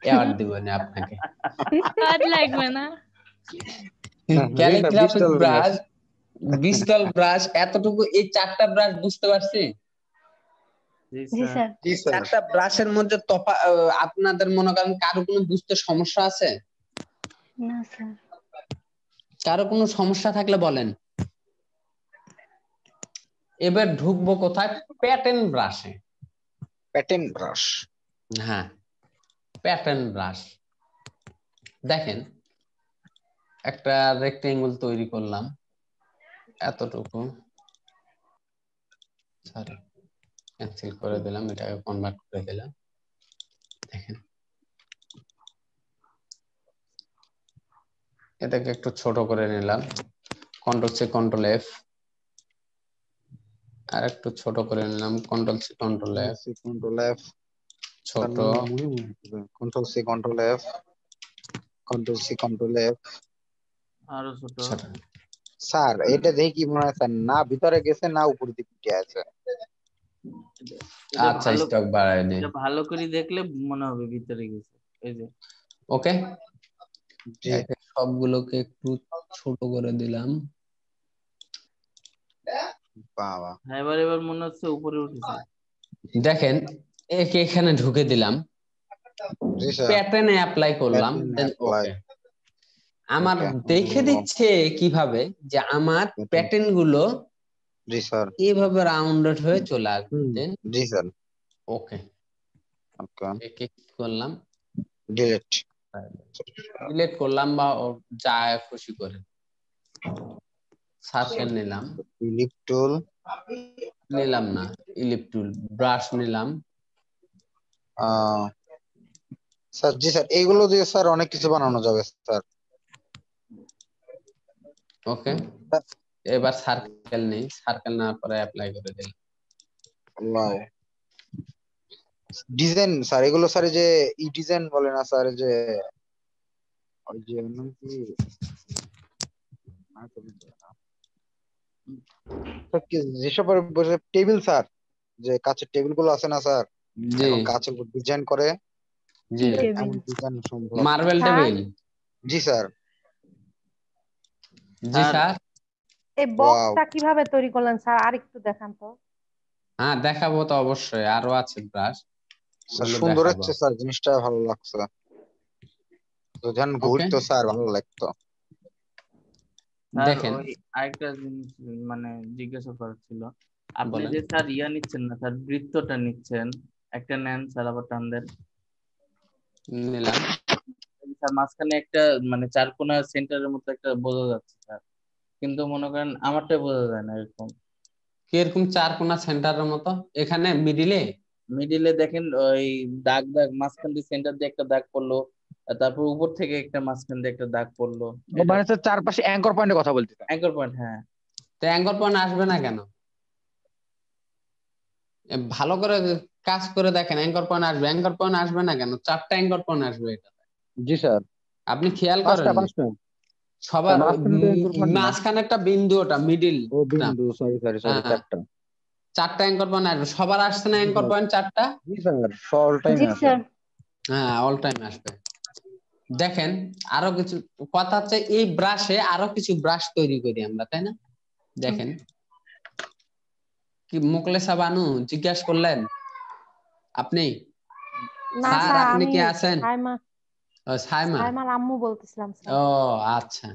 অ্যাওয়ার্ড দিব না আপনাকে। কাট লাগবে না। ক্যালিগ্রাফি ব্রাশ, ব্রিস্টল ব্রাশ, এতটুকু এই 4টা ব্রাশ বুঝতে পারছি। চারটা ব্রাশের মধ্যে আপনাদের মনে করেন কারো কোনো বুঝতে সমস্যা আছে? না স্যার। কারো কোনো সমস্যা থাকলে বলেন। এবার ঢুকবো কোথায়? প্যাটার্ন ব্রাশে। প্যাটার্ন ব্রাশ, হ্যাঁ প্যাটার্ন ব্রাশ। দেখেন একটা রেক্টেঙ্গল তৈরি করলাম এতটুকু, সরি ক্যান্সেল করে দিলাম, এটাকে কনভার্ট করে দিলাম। দেখেন এটাকে একটু ছোট করে নিলাম, কন্ট্রোল সি কন্ট্রোল এফ, আর একটু ছোট করে নিলাম, কন্ট্রোল সি কন্ট্রোল এফ, ছোট, control C control F, control C control F, আরো ছোট। স্যার এটা দেখে কি মনে হয় স্যার, না ভিতরে গেছে না উপরে দিকে উঠে আছে। আচ্ছা স্টক বাড়ায় নি, এটা ভালো করে দেখলে মনে হবে ভিতরে গেছে। এই যে ওকে, সবগুলোকে একটু ছোট করে দিলাম। বাবা এবার মনে হচ্ছে উপরে উঠেছে। দেখেন একে এখানে ঢুকে দিলাম, প্যাটার্নে অ্যাপ্লাই করলাম, দেন ওকে। আমার ওকে দেখে দিচ্ছে কিভাবে যে আমার প্যাটার্ন গুলো জি স্যার এইভাবে রাউন্ডেড হয়ে চলে আসবে। জি স্যার ওকে ওকে একে কি করলাম, ডিলিট ডিলিট করলাম বা যা খুশি করে সার্কেল নিলাম, ইলিপ টুল নিলাম না ইলিপ টুল, ব্রাশ নিলাম। স্যার জি স্যার এইগুলো দিয়ে স্যার অনেক কিছু বানানো যাবে স্যার। ওকে এবার সার্কেল নেই, সার্কেল নেওয়ার পরে অ্যাপ্লাই করে দিলাম। ওয়াও ডিজাইন স্যার এগুলো স্যার এই যে ই ডিজাইন বলে না স্যার, এই যে ওই যে নাম কি যেসব টেবিল স্যার, যে কাঁচের টেবিল গুলো আছে না স্যার, জি এখন কাঁচের উপর ডিজাইন করে জি এমন ডিজাইন সম্ভব। Marble table. জি স্যার জি স্যার এই বক্সটা কিভাবে তৈরি করলেন স্যার আর একটু দেখান তো। হ্যাঁ দেখাবো তো অবশ্যই, আরো আছে ব্রাশ সুন্দর হচ্ছে স্যার, জিনিসটা ভালো লাগছে, যখন ঘুরতো স্যার ভালো লাগতো। দেখেন ওই আরেকটা জিনিস মানে জিজ্ঞাসা করার ছিল, আপনি যে স্যার ইয়া নিচ্ছেন না স্যার, বৃত্তটা নিচ্ছেন, একটা নেন স্যার আবার টান দেন। নিলাম স্যার মাঝখানে একটা মানে চারকোনা সেন্টারের মতো একটা বোঝা যাচ্ছে স্যার, কিন্তু মনে করেন আমারটা বোঝা যায় না এরকম। কিরকম চারকোনা সেন্টারের মতো? এখানে মিডিলে দেখেন ওই দাগ দাগ মাঝখান দিয়ে সেন্টার দিয়ে একটা দাগ পড়লো, আর তারপর উপর থেকে একটা মাঝখান দিয়ে একটা দাগ পড়লো। মানে স্যার চারপাশে অ্যাঙ্কর পয়েন্টের কথা বলতেছেন? অ্যাঙ্কর পয়েন্ট, হ্যাঁ। তো অ্যাঙ্কর পয়েন্ট আসবে না কেন? ভালো করে কাজ করে দেখেন, অ্যাঙ্কর পয়েন্ট আসবে। অ্যাঙ্কর পয়েন্ট আসবে না কেন? 4টা অ্যাঙ্কর পয়েন্ট আসবে এটা। জি স্যার আপনি খেয়াল করেন সবার মাঝখানে একটা বিন্দু, ওটা মিডিল বিন্দু, সরি 4টা অ্যাঙ্কর পয়েন্ট আসবে। সবার আসছে না অ্যাঙ্কর পয়েন্ট 4টা? জি স্যার অল টাইম আসে। হ্যাঁ অল টাইম আসবে। দেখেন আরো কিছু কথা হচ্ছে, এই ব্রাশে আরো কিছু ব্রাশ তৈরি করি আমরা, তাই না? দেখেন কি মোকলেসা বানু জিজ্ঞাসা করলেন আপনি? না স্যার স্যার আপনি আমি কি আছেন? সাইমার আম্মু বলতেছিলাম স্যার। ও আচ্ছা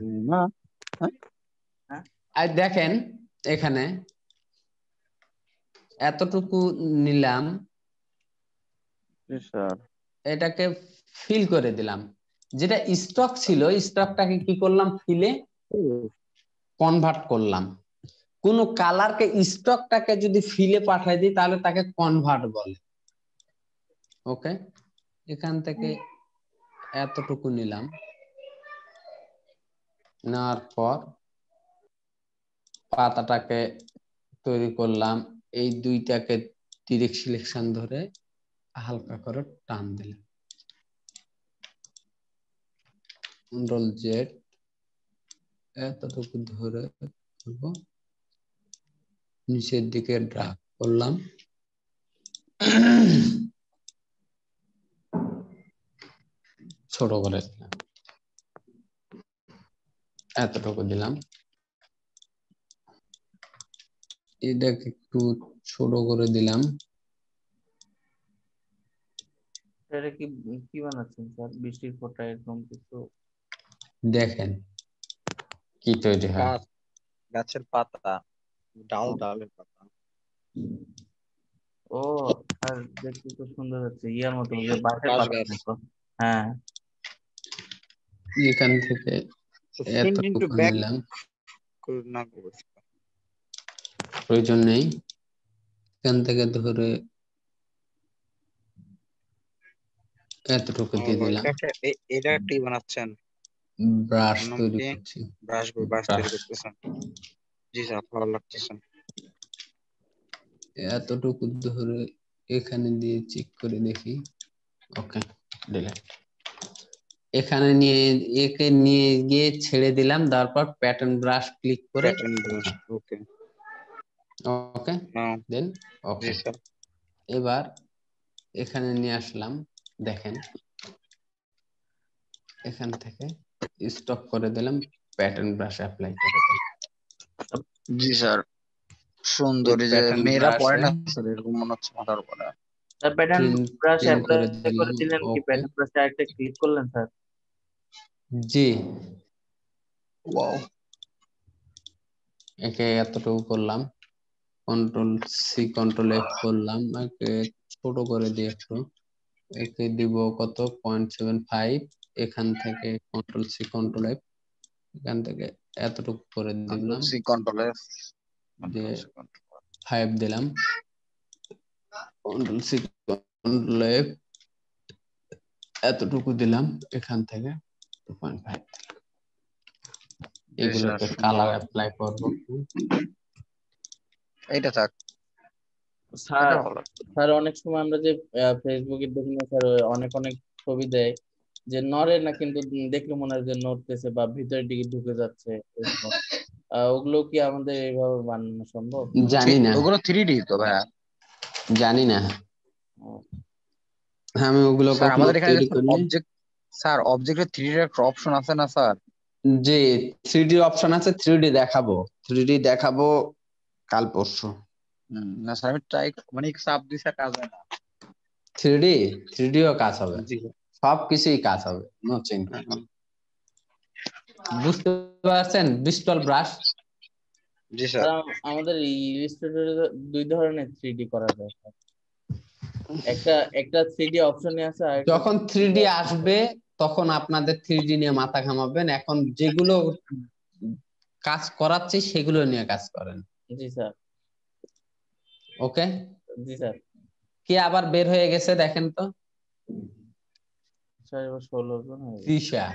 আর দেখেন এখানে এতটুকু নিলাম, এটাকে ফিল করে দিলাম। যেটা স্টক ছিল স্টকটাকে কি করলাম, ফিলে কনভার্ট করলাম। কোন কালারকে স্টকটাকে যদি ফিলে পাঠাই দিই তাহলে তাকে কনভার্ট বলে। ওকে এখান থেকে এতটুকু নিলাম, নেওয়ার পর পাতাটাকে তৈরি করলাম। এই দুইটাকে ডিরেক্ট সিলেকশন ধরে হালকা করে টান দিলাম, কন্ট্রোল জেড, এতটুকু ধরে নিচের দিকে ড্রাগ করলাম, ছোট করে দিলাম, এতটুকু দিলাম। এটাকে একটু ছোট করে দিলাম। এটা কি কি বানাচ্ছেন স্যার? বৃষ্টির ফোঁটা এরকম কিছু? দেখেন কি তৈরি হয়। গাছের পাতা, ডালের পাতা। ও আর দেখতে খুব সুন্দর হচ্ছে, ইয়ার মতো যে বাঁশের পাতা মতো। হ্যাঁ এখান থেকে এতটুকু নিলাম, প্রয়োজন নেই। এখান থেকে ধরে এতটুকু দিয়ে দিলাম। এটা কি বানাচ্ছেন? ব্রাশ তৈরি করছি। ব্রাশ তৈরি করতেছেন? জি স্যার ভালো লাগতেছে। এতটুকু ধরে এখানে দিয়ে চেক করে দেখি। ওকে ডিলিট। এখানে নিয়ে একে নিয়ে গিয়ে ছেড়ে দিলাম, তারপর প্যাটার্ন ব্রাশ ক্লিক করে ওকে ওকে দেন ওকে। এবার এখানে নিয়ে আসলাম, দেখেন এখান থেকে স্টপ করে দিলাম, প্যাটার্ন ব্রাশ অ্যাপ্লাই করে দিলাম। জি স্যার সুন্দর, এই যে মেয়েরা পড়ে না স্যার এরকম মনে হচ্ছে মাথার উপরে। স্যার প্যাটার্ন ব্রাশ অ্যাপ্লাই করে দিলেন কি? প্যাটার্ন ব্রাশে আরেকটা ক্লিক করলেন স্যার? জি ওয়াও, একে এতটুকু করলাম, কন্ট্রোল সি কন্ট্রোল এফ করলাম, একে ছোট করে দিই একটু, একে দিব কত 0.75, এখান থেকে কন্ট্রোল সি কন্ট্রোল এফ, এখান থেকে এতটুকু করে দিলাম, সি কন্ট্রোল এফ, দিয়ে 5 দিলাম, কন্ট্রোল সি কন্ট্রোল এফ এতটুকু দিলাম, এখান থেকে 2.5, এগুলোকে কালার অ্যাপ্লাই করব। এইটা থাক। স্যার স্যার অনেক সময় আমরা যে ফেসবুকে দেখি না স্যার, অনেক অনেক ছবি দেয় যে নড়ে না, কিন্তু দেখলে মনে হয় যে নড়তেছে বা ভিতরের দিকে ঢুকে যাচ্ছে এরকম। ওগুলো কি আমাদের এইভাবে বানানো সম্ভব? জানি না, ওগুলো 3D তো ভাইয়া। জানি না, আমি ওগুলো স্যার কখনো আমাদের এখানে তৈরি করিনি। অবজেক্ট, স্যার অবজেক্টে 3D এর একটা অপশন আছে না স্যার? যে 3D অপশন আছে, 3D দেখাবো, 3D দেখাবো কাল পরশু। না স্যার আমি ট্রাই মানে চাপ দিই স্যার, কাজ হয় না। 3D ও কাজ হবে, সবকিছুই কাজ হবে, নো চিন্তা। বুঝতে পারছেন? Bristle brush. জি স্যার। আমাদের ইলাস্ট্রেটরে 2 ধরনের 3D করা যায়। একটা 3D অপশনে আছে, আর যখন 3D আসবে তখন আপনাদের 3D নিয়ে মাথা ঘামাবেন, এখন যেগুলো কাজ করাচ্ছি সেগুলো নিয়ে কাজ করেন। জি স্যার। ওকে, জি স্যার। কি আবার বের হয়ে গেছে দেখেন তো? স্যার এবার 16 জন হয়ে গেছে। তৃষা,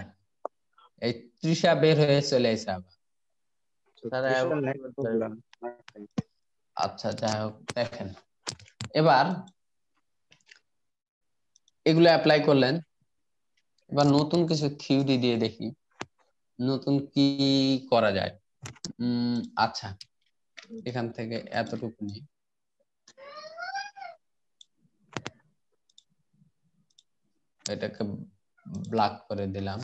এই তৃষা বের হয়ে চলে এসে আবার। আচ্ছা যাই হোক, দেখেন এবার এগুলো অ্যাপ্লাই করলেন, এবার নতুন কিছু থিওরি দিয়ে দেখি নতুন কি করা যায়। আচ্ছা, এখান থেকে এতটুকু নিই, এটাকে ব্ল্যাক করে দিলাম,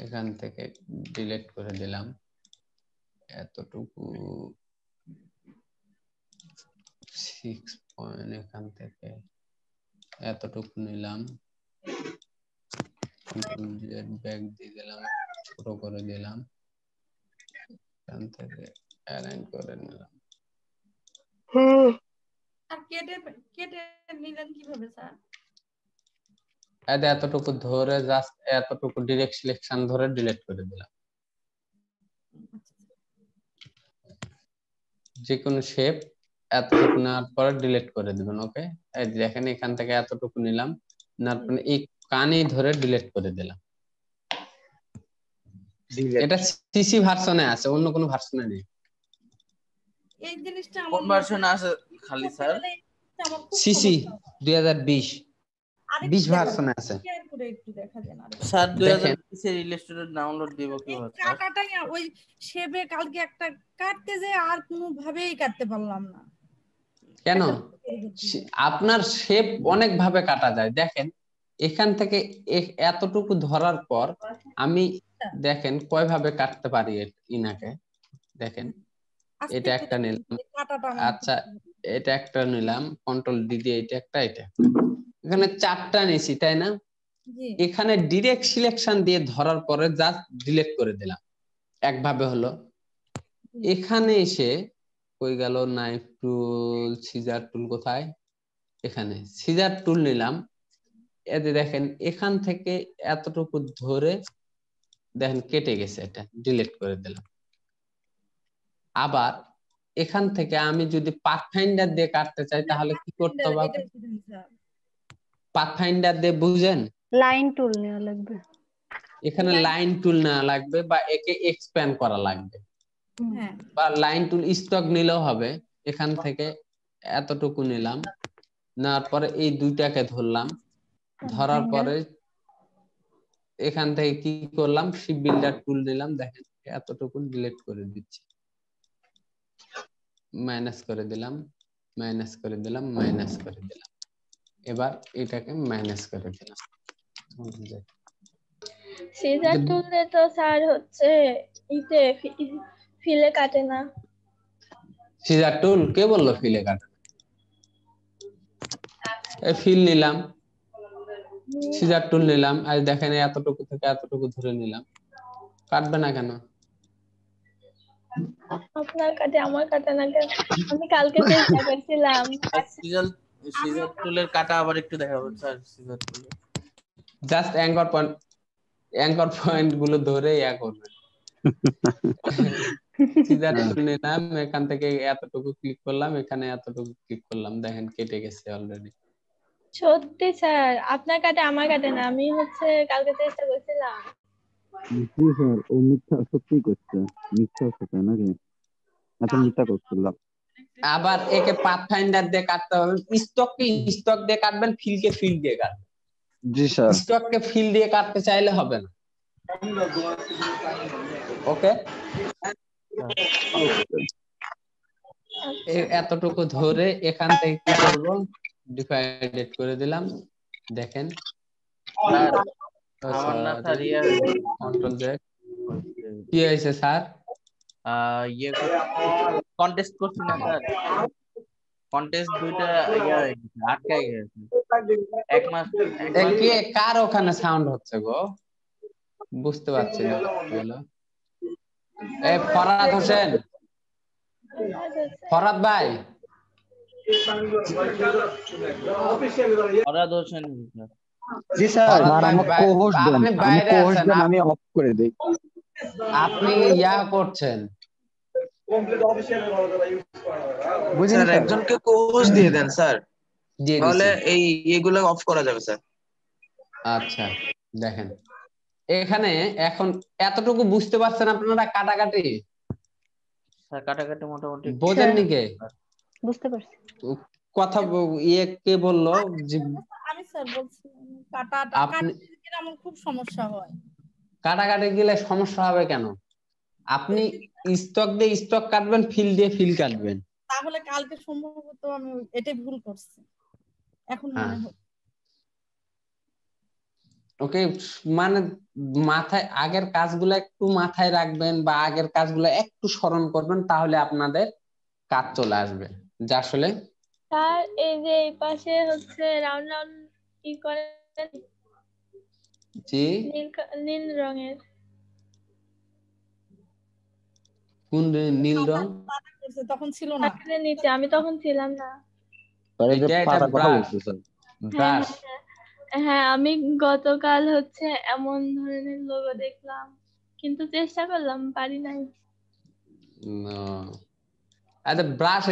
এখান থেকে ডিলিট করে দিলাম, এতটুকু 6 পয়েন্ট, এখান থেকে এতটুকু নিলাম, ব্যাক দিয়ে দিলাম, ছোট করে দিলাম, এখান থেকে অ্যালাইন করে নিলাম। আর কেটে কেটে নিলেন কিভাবে স্যার? এতটুকু ধরে জাস্ট এতটুকু ডিরেক্ট সিলেকশন ধরে ডিলিট করে দিলাম, যে কোনো শেপ এতটুকু নেওয়ার পরে ডিলিট করে দিবেন। ওকে, এই দেখেন এখান থেকে এতটুকু নিলাম, নেওয়ার পরে এই কানে ধরে ডিলিট করে দিলাম। এটা সিসি ভার্সনে আছে, অন্য কোনো ভার্সনে নেই। এই জিনিসটা কোন ভার্সনে আছে খালি স্যার? সিসি 2020 20 ভার্সনে আছে একটু দেখা দেন স্যার। 2020 এর ইলাস্ট্রেটর ডাউনলোড দিব কিভাবে স্যার? কাটাটাই ওই শেপে কালকে একটা কাটতে যে আর কোনো ভাবেই কাটতে পারলাম না। কেন? আপনার শেপ অনেক ভাবে কাটা যায়, দেখেন এখান থেকে এতটুকু ধরার পর আমি দেখেন কয় ভাবে কাটতে পারি ইনাকে। দেখেন এটা একটা নিলাম, আচ্ছা এটা একটা নিলাম, কন্ট্রোল ডি দিয়ে এটা একটা, এটা এখানে 4টা নিছি তাই না? এখানে ডিরেক্ট সিলেকশন দিয়ে ধরার পরে জাস্ট ডিলিট করে দিলাম, একভাবে হলো। এখানে এসে কই গেল নাইফ টুল, সিজার টুল কোথায়? এখানে সিজার টুল নিলাম, এতে দেখেন এখান থেকে এতটুকু ধরে দেখেন কেটে গেছে, এটা ডিলিট করে দিলাম। আবার এখান থেকে আমি যদি পাথফাইন্ডার দিয়ে কাটতে চাই তাহলে কি করতে হবে? পাথফাইন্ডার দিয়ে বুঝেন? লাইন টুল নেওয়া লাগবে, এখানে লাইন টুল নেওয়া লাগবে বা একে এক্সপ্যান্ড করা লাগবে, বা লাইন টুল স্টক নিলেও হবে। এখান থেকে এতটুকু নিলাম, নেওয়ার পরে এই দুইটাকে ধরলাম, ধরার পরে এখান থেকে কি করলাম, শিপ বিল্ডার টুল নিলাম, দেখেন এতটুকু ডিলিট করে দিচ্ছি, মাইনাস করে দিলাম, মাইনাস করে দিলাম, মাইনাস করে দিলাম। এবার এটাকে মাইনাস করে দিলাম। সিজার টুলে তো স্যার হচ্ছে ইতে ফিলে কাটে না। সিজার টুল কে বললো ফিলে কাটে? এই ফিল নিলাম, সিজার টুল নিলাম, আর দেখেন এতটুকু থেকে এতটুকু ধরে নিলাম, কাটবে না কেন? আপনার কাটে, আমার কাটে না কেন? আমি কালকে চেষ্টা করছিলাম। সিজার টুলের কাটা আবার একটু দেখাবো স্যার। সিজার টুলের জাস্ট অ্যাঙ্কর পয়েন্ট গুলো ধরে ইয়া করবেন। সিজার টুল নিলাম, এখান থেকে এতটুকু ক্লিক করলাম, এখানে এতটুকু ক্লিক করলাম, দেখেন কেটে গেছে অলরেডি। সত্যি স্যার, আপনার কাটে আমার কাটে না। আমি কালকে চেষ্টা করছিলাম। জি স্যার, ও মিথ্যা সত্যি করছে, মিথ্যা হচ্ছে নাকি? এত মিথ্যা করছিলাম। আবার একে পাথফাইন্ডার দিয়ে কাটতে হবে। স্টক দিয়ে কাটবেন, ফিলকে ফিল দিয়ে কাটবেন। জি স্যার। স্টককে ফিল দিয়ে কাটতে চাইলে হবে না। ওকে, এতটুকু ধরে এখান থেকে কি করব, ডিভাইডেড করে দিলাম। দেখেন আমার না স্যার কন্ট্রোল জেড কি হয়েছে স্যার? কন্টেস্ট করছি না স্যার, কন্টেস্ট দুইটা আটকাই গেছে। এক মাস কে কার ওখানে সাউন্ড হচ্ছে গো? বুঝতে পারছি না হলো। এই ফরহাদ হোসেন, ফরহাদ ভাই, ফরহাদ হোসেন জি স্যার, আমাকে কোহোস্ট দেন, আপনি বাইরে আছেন, আমি অফ করে দেই। আপনি ইয়া করছেন, স্যার একজনকে কোর্স দিয়ে দেন স্যার, তাহলে এই এগুলো অফ করা যাবে স্যার। আচ্ছা দেখেন এখানে এখন এতটুকু বুঝতে পারছেন আপনারা? কাটাকাটি স্যার কাটাকাটি মোটামুটি বোঝেন নি কে? বুঝতে পারছি। কথা কে বললো যে আমি স্যার বলছি কাটাটা কাটতে আমার খুব সমস্যা হয়। কাটাকাটি গেলে সমস্যা হবে কেন? আপনি স্টক দিয়ে স্টক কাটবেন, ফিল দিয়ে ফিল কাটবেন। তাহলে কালকে সম্ভবত আমি এটাই ভুল করছি, এখন মনে হয়। ওকে, মানে মাথায় আগের কাজগুলো একটু মাথায় রাখবেন বা আগের কাজগুলো একটু স্মরণ করবেন, তাহলে আপনাদের কাজ চলে আসবে। যা আসলে স্যার এই যে এই পাশে রাউন্ড রাউন্ড কি করে, জি নীল রঙের কোন নীল রং? তখন ছিল না, নিচে আমি তখন ছিলাম না। এটা ব্রাশ। হ্যাঁ আমি গতকাল এমন ধরনের লোগো দেখলাম, কিন্তু চেষ্টা করলাম, পারি নাই। আচ্ছা ব্রাশ,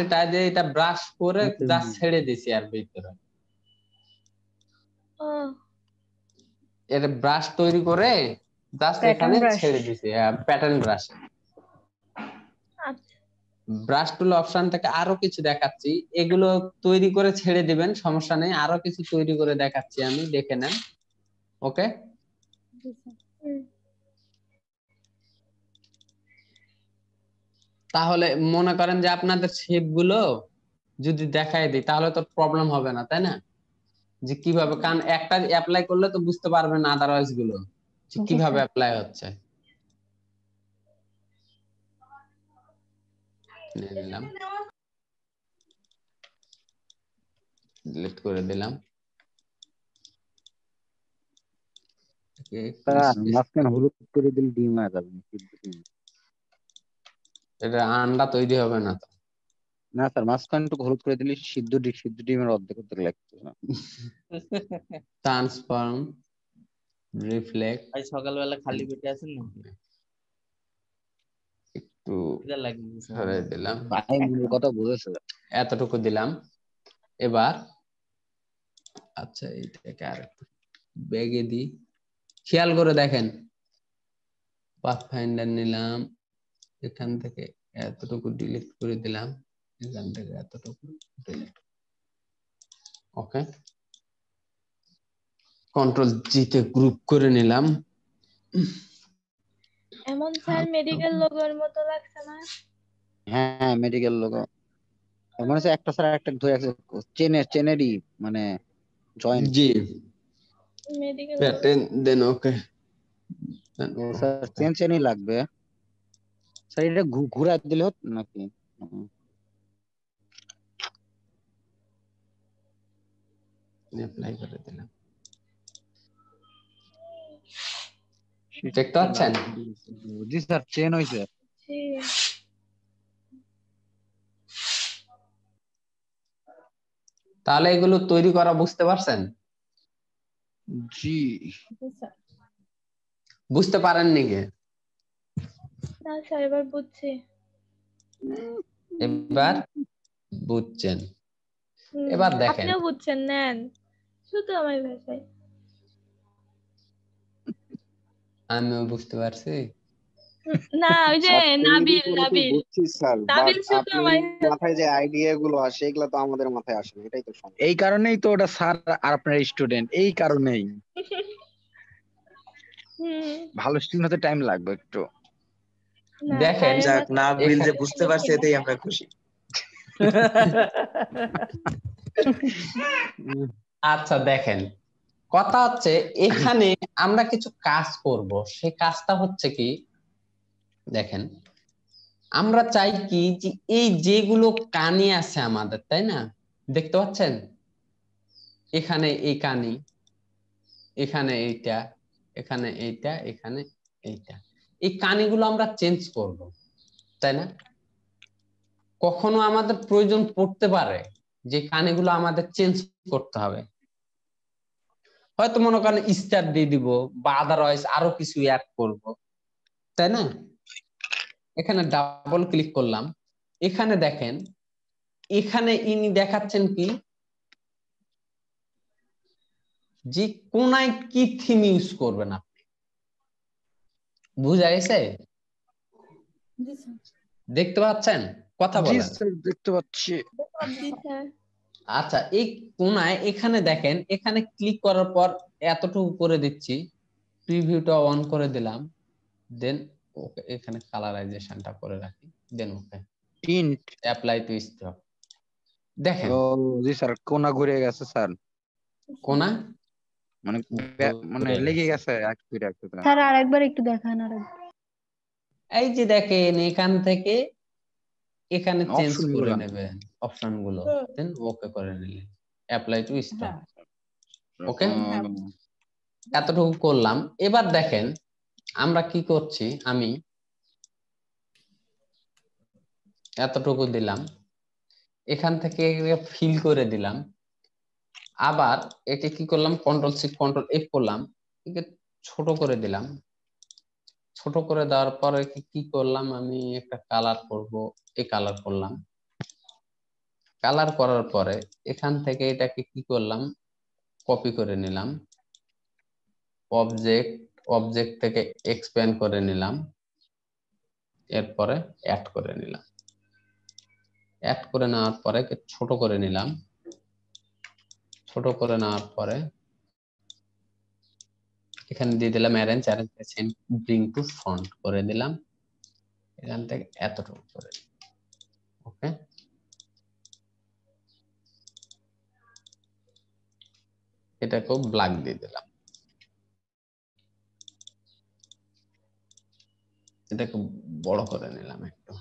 এটা ব্রাশ করে জাস্ট ছেড়ে দিছি আর ভিতরে এটা ব্রাশ তৈরি করে জাস্ট এখানে ছেড়ে দিছি প্যাটার্ন ব্রাশ। ব্রাশ টুল অপশন থেকে আরো কিছু দেখাচ্ছি, এগুলো তৈরি করে ছেড়ে দিবেন, সমস্যা নেই। আরো কিছু তৈরি করে দেখাচ্ছি আমি, দেখে নেন। ওকে, তাহলে মনে করেন যে আপনাদের শেপ গুলো যদি দেখাই দিই তাহলে তো প্রবলেম হবে না, তাই না? যে কিভাবে, কারণ একটা অ্যাপ্লাই করলে তো বুঝতে পারবেন আদারওয়াইজ গুলো যে কিভাবে অ্যাপ্লাই হচ্ছে। নিলাম, ডিলিট করে দিলাম। মাঝখানে হলুদ করে দিলে ডিম হয়ে যাবে। এটা আন্ডা তৈরি হবে না তো? না স্যার, মাঝখানে একটু হলুদ করে দিলে সিদ্ধ ডিমের অর্ধেক অর্ধেক লাগছে না। Transform reflect. ভাই সকালবেলা খালি পেটে আছেন নাকি? একটু সরাই দিলাম, কথা বুঝেছে, এতটুকু দিলাম। এবার আচ্ছা এইটাকে আরেকটু ব্যাগে দিই, খেয়াল করে দেখেন। পাথফাইন্ডার নিলাম, এখান থেকে এতটুকু ডিলিট করে দিলাম, এখান থেকে এতটুকু ডিলিট। ওকে, কন্ট্রোল জি তে গ্রুপ করে নিলাম। এমন স্যার মেডিকেল লোগোর মতো লাগছে না? হ্যাঁ মেডিকেল লোগো মনে হচ্ছে একটা স্যার একটা ধরে আছে, চেনেরই মানে জয়েন্ট। জি medical pattern then. Okay sir চেনই লাগবে স্যার, এটা ঘুরা দিলে হতো নাকি? অ্যাপ্লাই করে দিলাম। দেখতে পাচ্ছেন? জি স্যার, চেন হইছে। তাহলে এগুলো তৈরি করা বুঝতে পারছেন? জি। বুঝতে পারেননি কে? না স্যার, এবার বুঝছি। এবার বুঝছেন। এবার দেখেন, আপনিও বুঝছেন, নেন শুধু আমার ভাষায়। আমিও বুঝতে পারছি। না, ওই যে নাবিল বুঝছি স্যার, বাট শুধু আপনার আমার মাথায় যে আইডিয়া গুলো আসে এগুলো তো আমাদের মাথায় আসে না, এটাই তো সমস্যা। এই কারণেই তো ওটা স্যার আর আপনার স্টুডেন্ট, এই কারণেই ভালো স্টুডেন্ট হতে টাইম লাগবে একটু। দেখেন, যাক, নাবিল যে বুঝতে পারছে এতেই আমরা খুশি। আচ্ছা দেখেন, কথা হচ্ছে এখানে আমরা কিছু কাজ করব, সেই কাজটা হচ্ছে কি, দেখেন আমরা চাই কি যে এই যেগুলো কানি আছে আমাদের, তাই না? দেখতে পাচ্ছেন এখানে এই কানি, এখানে এইটা, এখানে এইটা, এখানে এইটা, এই কানিগুলো আমরা চেঞ্জ করব, তাই না? কখনো আমাদের প্রয়োজন পড়তে পারে যে কানিগুলো আমাদের চেঞ্জ করতে হবে, হয়তো মনে করেন স্টার দিয়ে দিব বা আদারওয়াইজ আরো কিছু অ্যাড করব, তাই না? এখানে ডাবল ক্লিক করলাম, এখানে দেখেন এখানে ইনি দেখাচ্ছেন কি যে কোনায় কি থিম ইউজ করবেন আপনি, বুঝা গেছে? দেখতে পাচ্ছেন? কথা জি বলেন। স্যার, দেখতে পাচ্ছি। আচ্ছা, এই কোনায় এখানে দেখেন, এখানে ক্লিক করার পর এতটুকু করে দিচ্ছি, প্রিভিউটা অন করে দিলাম, দেন ওকে এখানে কালারাইজেশনটা করে রাখি, দেন ওকে টিন্ট অ্যাপ্লাই টু স্টক। দেখেন, ও জি স্যার, কোনা ঘুরে গেছে স্যার, কোনা মানে মানে লেগে গেছে একটু একটু। স্যার আরেকবার একটু দেখান। এই যে দেখেন এখান থেকে এখানে চেঞ্জ অপশন করে গুলা নেবেন অপশন গুলো, দেন ওকে করে নিলেন, অ্যাপ্লাই টু স্টক। ওকে, এতটুকু করলাম। এবার দেখেন আমরা কি করছি, আমি এতটুকু দিলাম, এখান থেকে ফিল করে দিলাম, আবার একে কি করলাম, কন্ট্রোল সি কন্ট্রোল এফ করলাম, একে ছোট করে দিলাম, ছোট করে দেওয়ার পরে কি করলাম, আমি একটা কালার করব, এই কালার করলাম, কালার করার পরে এখান থেকে এটাকে কি করলাম, কপি করে নিলাম, অবজেক্ট থেকে এক্সপ্যান্ড করে নিলাম, এরপরে অ্যাড করে নিলাম, অ্যাড করে নেওয়ার পরে ছোট করে নিলাম, ছোট করে নেওয়ার পরে এখানে দিয়ে দিলাম অ্যারেঞ্জ ব্রিং টু ফ্রন্ট করে দিলাম, এখান থেকে এতটুকু করে, ওকে। এটাকেও ব্ল্যাক দিয়ে দিলাম, এটাকে বড় করে নিলাম একটু,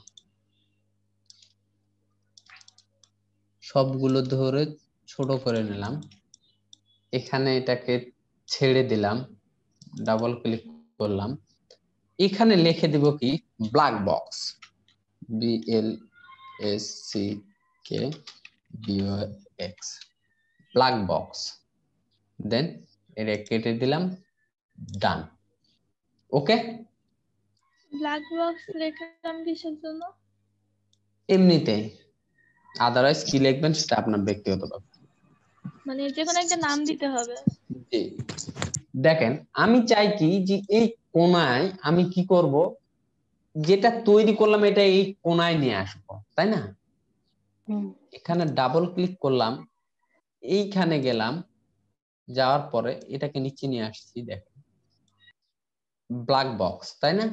সবগুলো ধরে ছোট করে নিলাম, এখানে এটাকে ছেড়ে দিলাম, ডাবল ক্লিক করলাম, এখানে লিখে দিব কি black box, BLSCK black box, then এটা কেটে দিলাম, ডান। ওকে, ব্ল্যাক বক্স লিখলাম কিসের জন্য? এমনিতেই, আদারওয়াইজ কি লিখবেন সেটা আপনার ব্যক্তিগত ব্যাপার, মানে যে কোনো একটা নাম দিতে হবে। জি। দেখেন আমি চাই কি যে এই কোনায় আমি কি করব, যেটা তৈরি করলাম এটা এই কোনায় নিয়ে আসবো, তাই না? এখানে ডাবল ক্লিক করলাম, এইখানে গেলাম, যাওয়ার পরে এটাকে নিচে নিয়ে আসছি, দেখেন ব্ল্যাক বক্স, তাই না?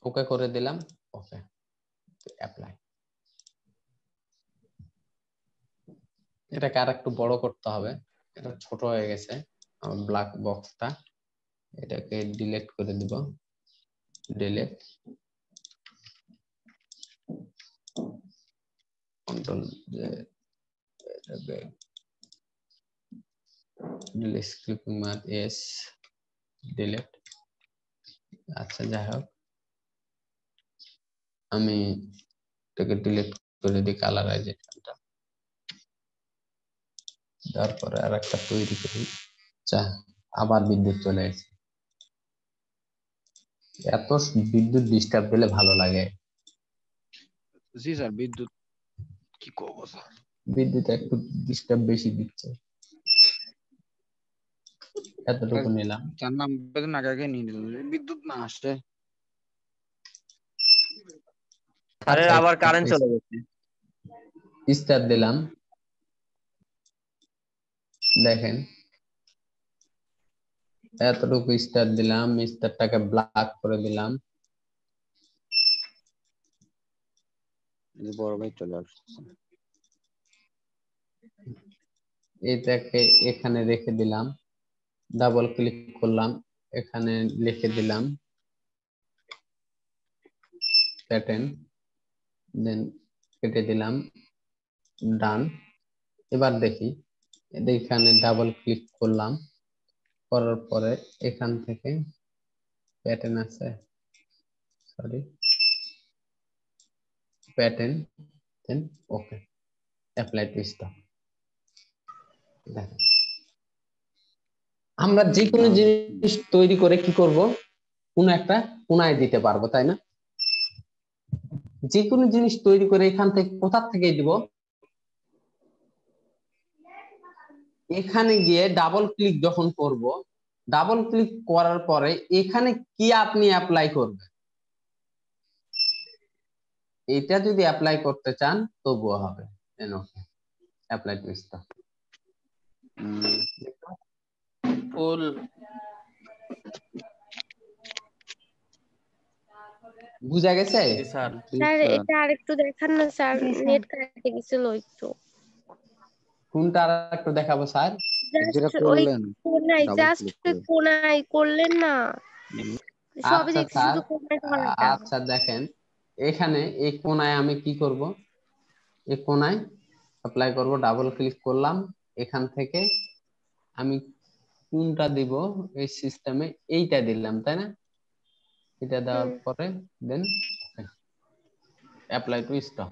ওকে করে দিলাম, ওকে, অ্যাপ্লাই। এটাকে আর একটু বড় করতে হবে, এটা ছোট হয়ে গেছে আমার ব্ল্যাক বক্সটা, এটাকে ডিলিট করে দিব, delete, control delete, scripting math S, delete. আচ্ছা যাই হোক, আমি এটাকে ডিলিট করে দিই কালারাইজেশনটা। তারপরে আর একটা তৈরি করি। আচ্ছা, আবার বিদ্যুৎ চলে এসেছে। এত বিদ্যুৎ ডিস্টার্ব দিলে ভালো লাগে। জি স্যার, বিদ্যুৎ কি করবো স্যার, বিদ্যুৎ একটু ডিস্টার্ব বেশি দিচ্ছে। এতটুকু নিলাম। তার নাম বেতন আগে নিয়ে নিল, বিদ্যুৎ না আসছে। আরে আবার কারেন্ট চলে গেছে। স্টার দিলাম, দেখেন এতটুকু স্টার দিলাম, স্টারটাকে ব্ল্যাক করে দিলাম। বড় ভাই চলে আসছে। এটাকে এখানে রেখে দিলাম, ডাবল ক্লিক করলাম, এখানে লিখে দিলাম প্যাটার্ন, দেন কেটে দিলাম, ডান। এবার দেখি, এখানে ডাবল ক্লিক করলাম, করার পরে এখান থেকে প্যাটার্ন আছে, sorry pattern, then okay, apply to stock. দেখেন আমরা যে কোনো জিনিস তৈরি করে কি করব, কোন একটা কোণায় দিতে পারবো, তাই না? যে কোনো জিনিস তৈরি করে এখান থেকে কোথা থেকে দিব, এখানে গিয়ে ডাবল ক্লিক যখন করব, ডাবল ক্লিক করার পরে এখানে কি আপনি অ্যাপ্লাই করবেন, এটা যদি অ্যাপ্লাই করতে চান তবুও হবে। ওকে, অ্যাপ্লাই টু স্টক। ফুল বুঝা গেছে? স্যার স্যার এটা আরেকটু দেখান না স্যার, নেট কেটে গেছিল একটু। কোনটা আরেকটু দেখাবো স্যার? যেটা করলেন কোনায়, জাস্ট কোনায় করলেন না, সবই দেখছি শুধু কোনায় করাটা। আচ্ছা দেখেন, এখানে এই কোনায় আমি কি করব, এই কোনায় অ্যাপ্লাই করব, ডাবল ক্লিক করলাম, এখান থেকে আমি কোনটা দিব, এই সিস্টেমে এইটা দিলাম, তাই না? এটা দেওয়ার পরে দেন অ্যাপ্লাই টু স্টক।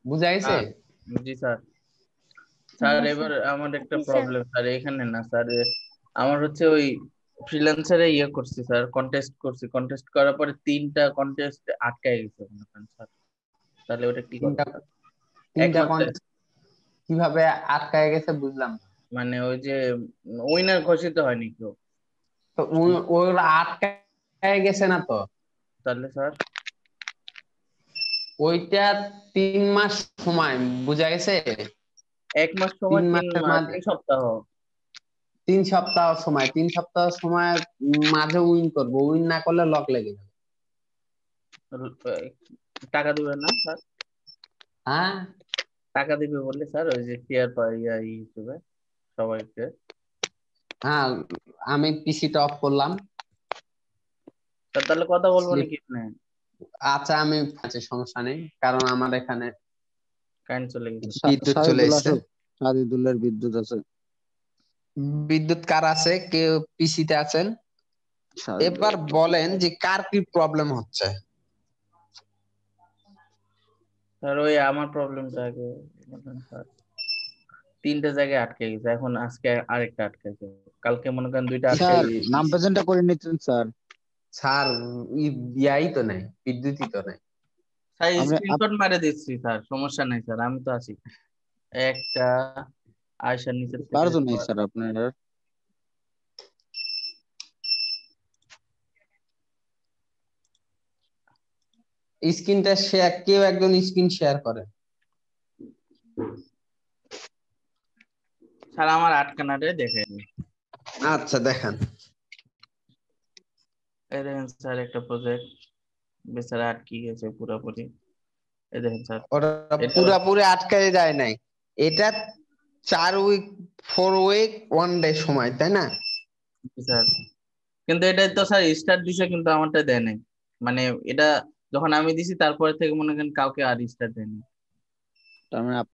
বুঝা গেছে? জি স্যার। স্যার এবার আমার একটা প্রবলেম স্যার, এখানে না স্যার, আমার হচ্ছে ওই ফ্রিল্যান্সারে ইয়ে করছি স্যার, কন্টেস্ট করছি, কন্টেস্ট করার পরে 3টা কন্টেস্ট আটকায় গেছে মনে করেন স্যার, তাহলে ওটা কি করব? 3টা কন্টেস্ট কিভাবে আটকায় গেছে বুঝলাম। মানে ওই যে উইনার ঘোষিত হয়নি কেউ, তো ওরা আটকায় গেছে না তো, তাহলে স্যার ওইটা 3 মাস সময়, বুঝা গেছে? 1 মাস সময়, 3 সপ্তাহ, 3 সপ্তাহ সময়, 3 সপ্তাহ সময় মাঝে উইন করবো, উইন না করলে লক লেগে যাবে। টাকা দিবেন না স্যার? হ্যাঁ টাকা দিবে বললে স্যার, ওই যে শেয়ার পাই হিসেবে সবাইকে। হ্যাঁ, আমি পিসিটা অফ করলাম, তাহলে কথা বলবো নাকি আপনি? আচ্ছা আমি আছে, সমস্যা নেই, কারণ আমার এখানে কারেন্ট চলে গেছে, বিদ্যুৎ চলে এসেছে। সাদিদুল্লাহর বিদ্যুৎ আছে। বিদ্যুৎ কার আছে? কেউ পিসিতে আছেন? এবার বলেন যে কার কি প্রবলেম হচ্ছে। স্যার ওই আমার প্রবলেমটা আগে বলেন স্যার। 3টে জায়গায় আটকে গেছে, এখন আজকে আরেকটা আটকে গেছে, কালকে মনে করেন 2টা আটকে স্যার গেছে। নাম প্রেজেন্টটা করে নিচ্ছেন স্যার। স্যার ইয়াই তো নাই, বিদ্যুৎই তো নাই। স্যার স্ক্রিনশট মারে দিচ্ছি স্যার, সমস্যা নাই স্যার, আমি তো আছি। একটা আয়শার নিচে থেকে কার জন্য স্যার আপনার স্ক্রিনটা শেয়ার, কেউ একজন স্ক্রিন শেয়ার করে। স্যার আমার আটকানাটা দেখেন। আচ্ছা দেখান। এই দেখেন স্যার একটা প্রজেক্ট বেচারা আটকে গেছে পুরোপুরি, এই দেখেন স্যার। ওটা পুরোপুরি আটকায় যায় নাই, এটা 4 উইক 4 উইক 1 ডে সময়, তাই না? স্যার কিন্তু এটা তো স্যার স্টার্ট দিছে, কিন্তু আমারটা দেয় নাই, মানে এটা যখন আমি দিছি তারপরে থেকে মনে করেন কাউকে আর স্টার্ট দেয়নি। তার মানে